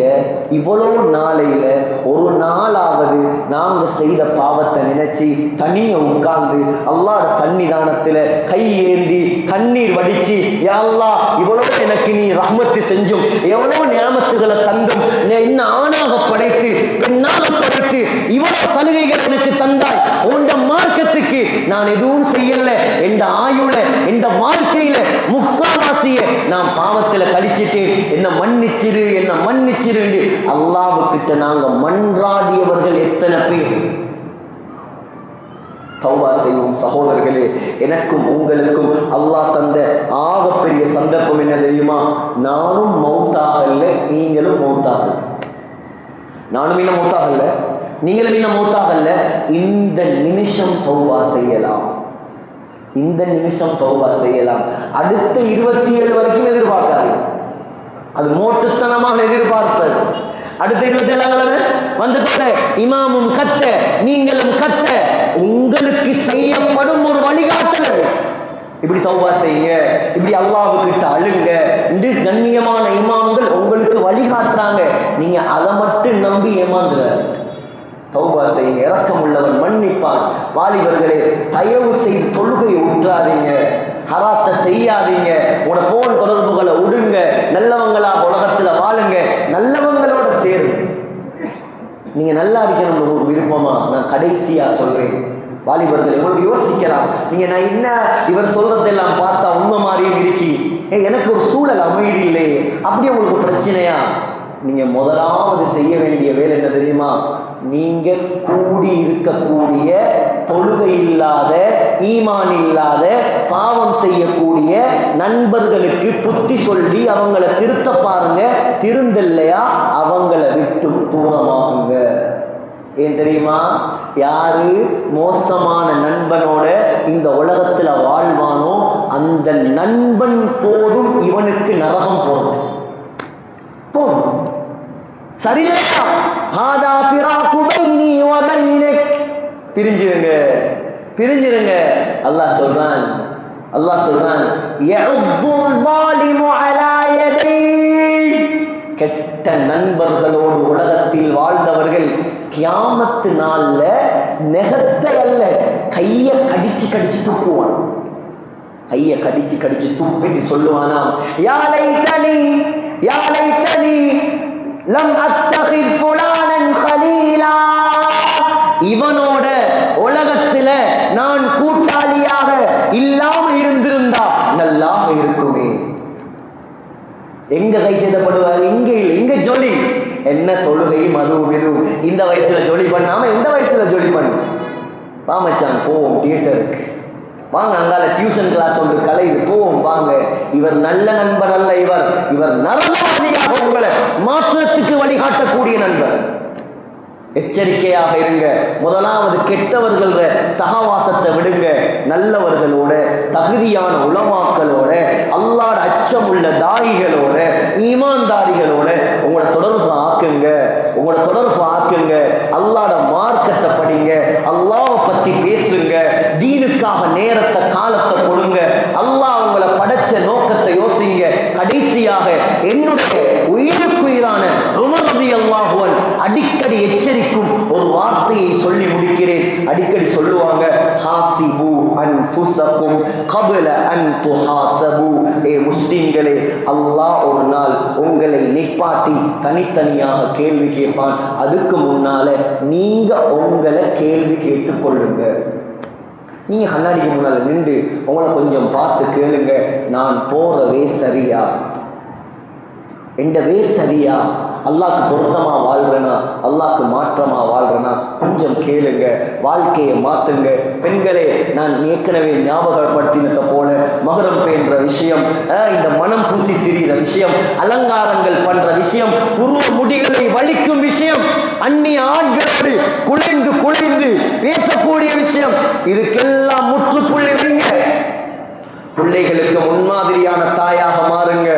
இவ்வளவு நாளையில ஒரு நாளாவது நாங்க செய்த பாவத்தை நினைச்சு தனிய உட்கார்ந்து அல்லாஹ்வுடைய சன்னிதானத்துல கை ஏந்தி கண்ணீர் வடிச்சு, யா அல்லாஹ் இவ்வளவு எனக்கு நீ ரஹ்மத்து செஞ்சும், எவ்வளவு நியாமத்துகளை தந்தும், என்ன ஆணாக படைத்து பெண்ணாக படைத்து இவ்வளவு சலுகைகள் எனக்கு தந்தாய், உண்ட மார்க்கத்துக்கு நான் எதுவும் செய்யல, என்ற ஆயுள என்ற வாழ்க்கையில முக்காவாசிய நான் பாவத்துல கழிச்சிட்டேன், என்ன மன்னிச்சிரு என்ன மன்னிச்சிரு அல்லாஹ்வுக்கிட்ட நாங்க மன்றாடியவர்கள் எத்தனை பேர்? தௌபா செய்வோம் சகோதரர்களே. எனக்கும் உங்களுக்கும் அல்லாஹ் தந்த ஆகப்பெரிய சந்தர்ப்பம் என்ன தெரியுமா? நானும் மௌத்தாகல, நீங்களும் மௌத்தாகல. நானும் இன்னும் மௌத்தாகல, நீங்களும் இன்னும் மௌத்தாகல. இந்த நிமிஷம் தௌபா செய்யலாம், இந்த நிமிஷம் தௌபா செய்யலாம். அடுத்த 27 வரைக்கும் எதிர்பார்க்காது, அது மோட்டுத்தனமாக எதிர்பார்ப்பது. அடுத்த 27 வந்துட்ட இமாமும் கத்த, நீங்களும் கத்த, உங்களுக்கு செய்யப்படும் ஒரு வழிகாட்டல். இப்படி தௌபா செய்யுங்க, இப்படி அல்லாஹ்வுக்கிட்ட அழுங்க. இந்த கண்ணியமான இமாம்கள் உங்களுக்கு வழிகாட்டுறாங்க, நீங்க அதை மட்டும் நம்பி ஏமாந்துற. தௌபா செய்யுங்க, இரக்கம் உள்ளவன் மன்னிப்பான். வாலிபர்களே, தயவு செய்து தொழுகையை விட்டுறாதீங்க, ஹராத்தை செய்யாதீங்க, உங்களோட போன் தொடர்புகளை விடுங்க, நல்லவங்களா உலகத்துல வாழுங்க, நல்லவங்களோட சேருங்க. நீங்க நல்லா இருக்கணும் ஒரு விருப்பமா? நான் கடைசியா சொல்றேன் வாலிபர்கள், உங்களுக்கு யோசிக்கலாம், நீங்க நான் என்ன இவர் சொல்றதெல்லாம் பார்த்தா உண்மை மாதிரியும் இருக்கி, எனக்கு ஒரு சூழல் அமைதி இல்லையே, அப்படி உங்களுக்கு பிரச்சனையா? நீங்க முதலாவது செய்ய வேண்டிய வேலை என்ன தெரியுமா? நீங்க கூடி இருக்கக்கூடிய தொழுகை இல்லாத, ஈமான் இல்லாத, பாவம் செய்யக்கூடிய நண்பர்களுக்கு புத்தி சொல்லி அவங்கள திருத்த பாருங்க. திருந்தல்லையா அவங்கள விட்டு தூரமாகுங்க. ஏன் தெரியுமா? யாரு மோசமான நண்பனோட இந்த உலகத்துல வாழ்வானோ அந்த நண்பன் போதும் இவனுக்கு நரகம் போறது. போதும், சரியில்லையா? ஹாதா ஃபிராகு பைனி வ பைனக், பிரிஞ்சிருங்க, பிரிஞ்சிருங்க. அல்லாஹ் சொல்றான், அல்லாஹ் சொல்றான், யஉதுல் ஸாலிமு அலா யதை. கெட்ட நண்பர்களோடு உலகத்தில் வாழ்ந்தவர்கள் கியாமத்து நாள்ல நெகத்தை அல்ல, கையை கடிச்சு கடிச்சு துப்புவான். கையை கடிச்சு கடிச்சு துப்பிட்டு சொல்லுவானா, யா லைதனி யா லைதனி லம் அத்தகிர் ஃபுலானன் கலீலா. இவனோட உலகத்துல நான் கூட்டாளியாக இல்லாம இருந்திருந்தா நல்லாக இருக்குமே. எங்க கை செய்தப்படுவார்? இங்க இல்லை, இங்க ஜொலி. என்ன தொழுகை மதுவும் இதுவும் இந்த வயசுல ஜொலி பண்ணாம இந்த வயசுல ஜொலி பண்ணு. பாமச்சான் போவோம் தியேட்டருக்கு, வாங்க அங்கால டியூஷன் கிளாஸ் ஒன்று கலைது, போவோம் வாங்க. இவர் நல்ல நண்பர் அல்ல, இவர் இவர் நரகவாதியாக உங்களை மாற்றத்துக்கு வழிகாட்டக்கூடிய நண்பர். எச்சரிக்கையாக இருங்க. முதலாவது கெட்டவர்கள் சகவாசத்தை விடுங்க, நல்லவர்களோட, தகுதியான உலமாக்களோட, அல்லாஹ்வுடைய அச்சம் உள்ள தாயிகளோட, ஈமான்தாரிகளோட உங்களோட தொடர்பு ஆக்குங்க, உங்களோட தொடர்பு ஆக்குங்க. அல்லாஹ்வுடைய மார்க்கத்தை படிங்க, அல்லாஹ்வை பத்தி பேசுங்க, தீனுக்காக நேரத்தை காலத்தை கொடுங்க, அல்லாஹ் உங்களை படைச்ச நோக்கத்தை யோசிங்க. கடைசியாக என்னுடைய உயிருக்குயிரான உமர் ரலியல்லாஹு அன்ஹு அடிக்கடி எச்சரிக்கும் ஒரு வார்த்தையை சொல்லி முடிக்கிறேன். அடிக்கடி சொல்லுவாங்க, ஹாசிபு அன்ஃபுஸக்கும் கப்ல அன் துஹாசபு. ஏ முஸ்லிம்களே, அல்லாஹ் ஒரு நாள் உங்களை நிப்பாட்டி தனித்தனியாக கேள்வி கேட்பான். அதுக்கு முன்னால நீங்க உங்களை கேள்வி கேட்டுக்கொள்ளுங்க. நீங்க கண்ணாடிக்கு முன்னால நின்று உங்களை கொஞ்சம் பார்த்து கேளுங்க, நான் போறவே சரியா, எந்த வே சரியா, அல்லாஹ்க்கு பொருத்தமா வாழ்றேனா, அல்லாஹ்க்கு மாற்றமா வாழ்றேனா? கொஞ்சம் கேளுங்க, வாழ்க்கையை மாத்துங்க. பெண்களே, நான் ஏற்கனவே ஞாபகப்படுத்தினத போல மகரம் பேன்ற விஷயம், இந்த மனம் பூசி திரிகிற விஷயம், அலங்காரங்கள் பண்ற விஷயம், புருவ முடிகளை வலிக்கும் விஷயம், அந்நிய ஆண்களோடு குலைந்து குலைந்து பேசக்கூடிய விஷயம், இதுக்கெல்லாம் முற்றுப்புள்ளி வைங்க. பிள்ளைகளுக்கு முன்மாதிரியான தாயாக மாறுங்க.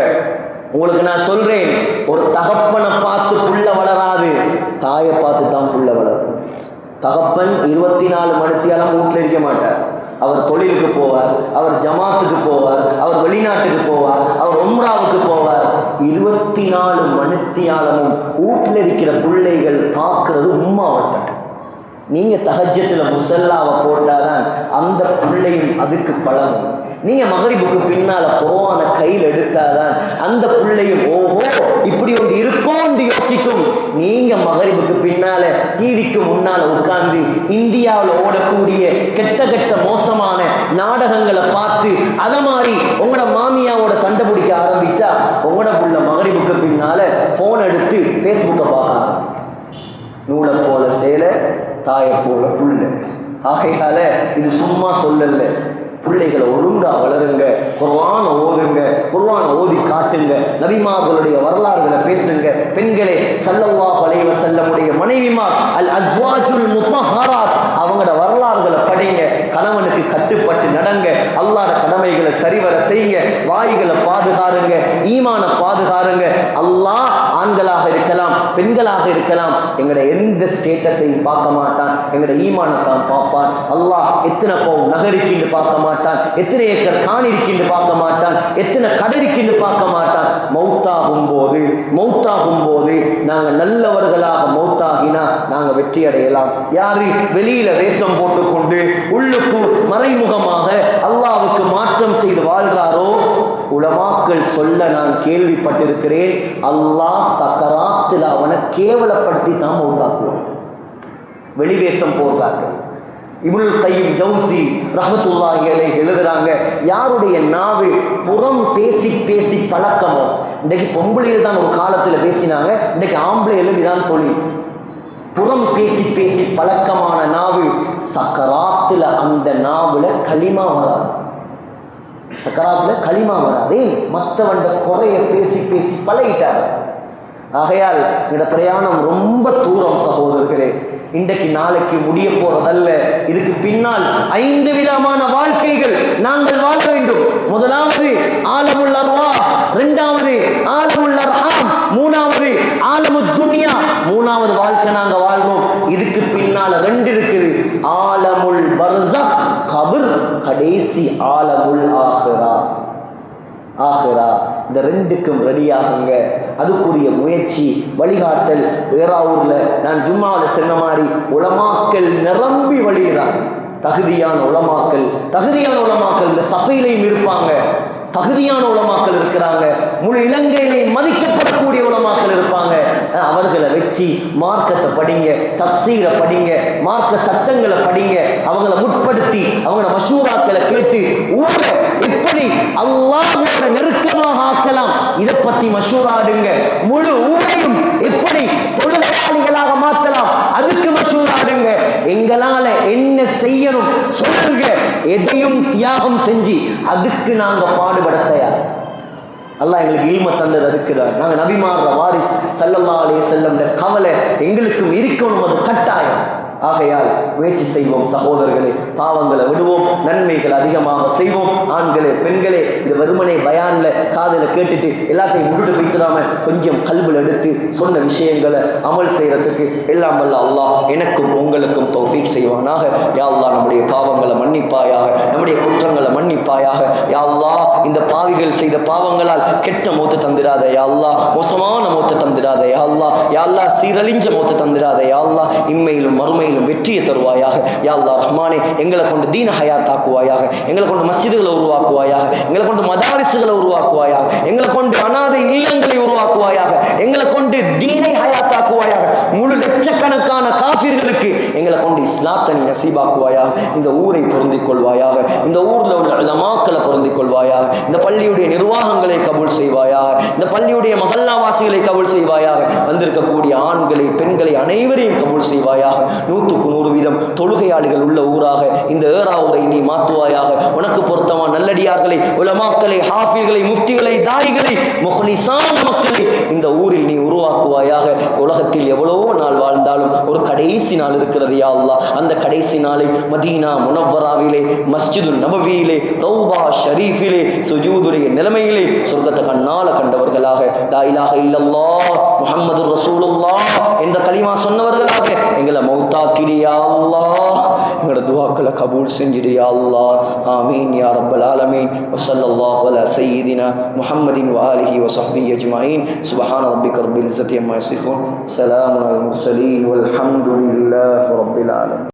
உங்களுக்கு நான் சொல்றேன், ஒரு தகப்பனை பார்த்து புள்ள வளராது, தாயை பார்த்து தான் புள்ள வளரும். தகப்பன் 24 மணித்தியாலும் வீட்டில் இருக்க மாட்டார். அவர் தொழிலுக்கு போவார், அவர் ஜமாத்துக்கு போவார், அவர் வெளிநாட்டுக்கு போவார், அவர் உம்ராவுக்கு போவார். 24 மணித்தியாலமும் வீட்டில் இருக்கிற பிள்ளைகள் பார்க்கறது உம்மாவட்டம். நீங்க தஹஜ்ஜத்துல முசல்லாவை போட்டாதான் அந்த பிள்ளையும் அதுக்கு பழகும். நீங்க மகரிபுக்கு பின்னால குர்ஆனை கையில் எடுத்தாதான் அந்த பிள்ளையும் ஓஹோ இப்படி ஒன்று இருக்கோன்னு யோசிக்கும். நீங்க மகரிபுக்கு பின்னால டிவிக்கு முன்னால உட்கார்ந்து இந்தியாவில் ஓடக்கூடிய கெட்ட கெட்ட மோசமான நாடகங்களை பார்த்து அத மாதிரி உங்களோட மாமியாவோட சண்டை பிடிக்க ஆரம்பிச்சா உங்களோட புள்ள மகரிபுக்கு பின்னால போன் எடுத்து ஃபேஸ்புக்கை பார்க்கலாம். நூலை போல சேலை தாயை போல புள்ள. ஆகையால இது சும்மா சொல்லல, பிள்ளைகளை ஒழுங்கா வளருங்க, குர்ஆன் ஓதுங்க, குர்ஆன் ஓதி காட்டுங்க, நபிமார்களுடைய வரலாறுகளை பேசுங்க. பெண்களே ஸல்லல்லாஹு அலைஹி வஸல்லமுடைய மனைவிமார் அல் அஸ்வாஜுல் முத்தஹராத் அவங்களோட வரலாறுகளை படிங்க. கணவனுக்கு கட்டுப்பட்டு நடங்க, அல்லாஹ்வுடைய கடமைகளை சரிவர செய்யுங்க, வாய்களை பாதுகாருங்க, ஈமான பாதுகாருங்க. அல்லாஹ் ஆண்களாக இருக்கலாம் பெண்களாக இருக்கலாம் எங்களோட எந்த ஸ்டேட்டஸையும் பார்க்க மாட்டான், எங்களோட ஈமானை தான் பார்ப்பான். அல்லாஹ் எத்தனை பவுன் நகரிக்கின்னு பார்க்க மாட்டான், எத்தனை ஏக்கர் காணி இருக்கின்னு பார்க்க மாட்டான், எத்தனை கடறிக்கின்னு பார்க்க மாட்டான். மௌத்தாகும் போது நாங்க நல்லவர்களாக மௌத்தாகினா நாங்க வெற்றி அடையலாம். யாரு வெளியில வேஷம் போட்டுக்கொண்டு உள்ளுக்கு மறைமுகமாக அல்லாஹ்வுக்கு மாற்றம் செய்து வாழ்றாரோ, உலமாக்கள் சொல்ல நான் கேள்விப்பட்டிருக்கிறேன், அல்லாஹ் சக்கராத்தில் அவனை கேவலப்படுத்தி தான் மௌத்தாக்குவான். வெளிவேஷம் போடுறாங்க. இப்னுல் கையிம் ஜௌசி ரஹ்மத்துல்லாஹி அலைஹி எழுதுறாங்க, யாருடைய நாவு புறம் பேசி பேசி பழக்கமோ, இன்றைக்கு பொம்பளையில் தான் ஒரு காலத்தில் பேசினாங்க, இன்றைக்கு ஆம்பளையிலும் இதான் தொழில். புறம் பேசி பேசி பழக்கமான நாவு சக்கராத்தில் அந்த நாவுல களிமா வராது. சக்கராத்தில் களிமா வராது. மற்றவண்ட குறைய பேசி பேசி பழகிட்டார். ஆகையால் இந்த பிரயாணம் ரொம்ப தூரம் சகோதரர்களே. இன்றைக்கு நாளைக்கு முடிய போறதல்ல. இதுக்கு பின்னால் 5 விதமான வாழ்க்கைகள் நாங்கள் வாழ வேண்டும். முதலாவது ஆலமுல் அர்வாஹ், இரண்டாவது ஆலமுல் அர்ஹாம், மூணாவது ஆலமுத் துன்யா. மூணாவது வாழ்க்கை நாங்க வாழ்றோம். இதுக்கு பின்னால 2 இருக்குது, ஆலமுல் பர்ஸஹ் கபர், கடைசி ஆலமுல் ஆஹிரா. இந்த 2க்கும் ரெடியாகுங்க. அதுக்குரிய முயற்சி வழிகாட்டல். வேறாவூர்ல நான் ஜும்மாவில் சொன்ன மாதிரி உலமாக்கள் நிரம்பி வழிகிறார். தகுதியான உலமாக்கள் இந்த சபையிலையும் இருப்பாங்க. தகுதியான உலமாக்கள் இருக்கிறாங்க. முழு இலங்கையிலே மதிக்கப்படக்கூடிய உலமாக்கள் இருப்பாங்க. அவர்களை வச்சு மார்க்கத்தை படிங்க, தஃசீரை படிங்க, மார்க்க சட்டங்களை படிங்க. அவங்கள முற்படுத்தி அவங்களோட மஷூராக்களை கேட்டு ஊரை எப்படி அல்லாஹ்வோட நெருக்கமாக ஆக்கலாம் இதை பத்தி மஷூராடுங்க. முழு ஊரையும் எப்படி தொழிலாளிகளாக மாற்றலாம் அதுக்கு மஷூராடுங்க. எங்களால என்ன செய்யணும் சொல்லுங்க. எதையும் தியாகம் செஞ்சு அதுக்கு நாங்க பாடுபட தயார். அல்லாஹ் எங்களுக்கு இல்ம தந்தது அதுக்குதான். நாங்கள் நபிமார்ற வாரிஸ் ஸல்லல்லாஹு அலைஹி வஸல்லம் கவலை எங்களுக்கும் இருக்கணும், அது கட்டாயம். ஆகையால் முயற்சி செய்வோம் சகோதரர்களே, பாவங்களை விடுவோம், நன்மைகள் அதிகமாக செய்வோம். ஆண்களே பெண்களே, இது வெறுமனே பயான்ல காதில் கேட்டுட்டு எல்லாத்தையும் விட்டுட்டு வைக்கிறாம கொஞ்சம் கல்வியில் எடுத்து சொன்ன விஷயங்களை அமல் செய்யறதுக்கு எல்லாம் வல்ல அல்லாஹ் எனக்கும் உங்களுக்கும் தௌஃபீக் செய்வானாக. யா அல்லாஹ் நம்முடைய பாவங்களை மன்னிப்பாயாக, நம்முடைய குற்றங்களை மன்னிப்பாயாக. யா அல்லாஹ் இந்த பாவிகள் செய்த பாவங்களால் கெட்ட மௌத்து தந்திராத யா அல்லாஹ், மோசமான மௌத்து தந்திராத யா அல்லாஹ், யா அல்லாஹ் சீரழிஞ்ச மௌத்து தந்திராத யா அல்லாஹ், இம்மையிலும் மறுமையிலும் வெற்றியை தருவாயாக. யா அல்லாஹ் ரஹ்மானே, எங்களை கொண்டு தீன ஹயாத்தாக்குவாயாக, எங்களை கொண்டு மஸ்ஜிதுகளை உருவாக்குவாயாக, எங்களை கொண்டு மதாரிசுகளை உருவாக்குவாயாக, எங்களை கொண்டு அநாதை இல்லங்களை உருவாக்குவாயாக, எங்களை கொண்டு தீனை ஹயாத்தாக்குவாயாக. முழு லட்சக்கணக்கான காஃபிர்களுக்கு எங்களை கொண்டு இஸ்லாத்தை நீ நசீபாக்குவாயாக. இந்த ஊரை பொருந்திக் கொள்வாயாக, இந்த ஊர்ல உள்ள உலமாக்களை பொருந்திக் கொள்வாயாக, இந்த பள்ளியுடைய நிர்வாகங்களை கபூல் செய்வாயாக, இந்த பள்ளியுடைய மஹல்லாவாசிகளை கபூல் செய்வாயாக. வந்திருக்கக்கூடிய ஆண்களை பெண்களை அனைவரையும் கபூல் செய்வாயாக. 100க்கு 100 வீதம் தொழுகையாளிகள் உள்ள ஊராக இந்த ஏராவூரை நீ மாற்றுவாயாக. உனக்கு பொருத்தமான நல்லடியார்களை, உலமாக்களை, ஹாஃபிகளை, முஃப்திகளை, தாயிகளை, முஹ்லிஸான மக்களை இந்த ஊரில் நீ உருவாக்குவாயாக. உலகத்தில் எவ்வளவோ நாள் வாழ்ந்தாலும் ஒரு கடைசி நாள் இருக்கிறது. இருக்கிறது யா அல்லாஹ். அந்த கடைசி நாளை மதீனா முனவ்வராவிலே மஸ்ஜிது நபவியிலே ரௌபா ஷரீஃபிலே சுஜூதுடைய நிலைமையிலே சொர்க்கத்தை கண்ணால கண்டவர்களாக லா இலாஹ இல்லல்லாஹ் முஹம்மதுர் ரசூலுல்லாஹ் என்ற கலிமா சொன்னவர்களாக எங்களை மௌத்தாக்கிடு யா அல்லாஹ். எங்களோட துஆக்களை கபூல் செஞ்சிடு யா அல்லாஹ். ஆமீன் யா ரப்பல் ஆலமீன். வஸல்லல்லாஹு அலா சய்யிதினா முஹம்மதின் வ ஆலிஹி வ ஸஹ்பிஹி அஜ்மஈன். சுப்ஹான ரப்பிக ரப்பில் இஸ்ஸத்தி அம்மா யசிஃபூன். ஸலாமுன் அலல் முர்ஸலீன் வல்ஹம்துலில்லாஹி ரப்பில் ஆலமீன்.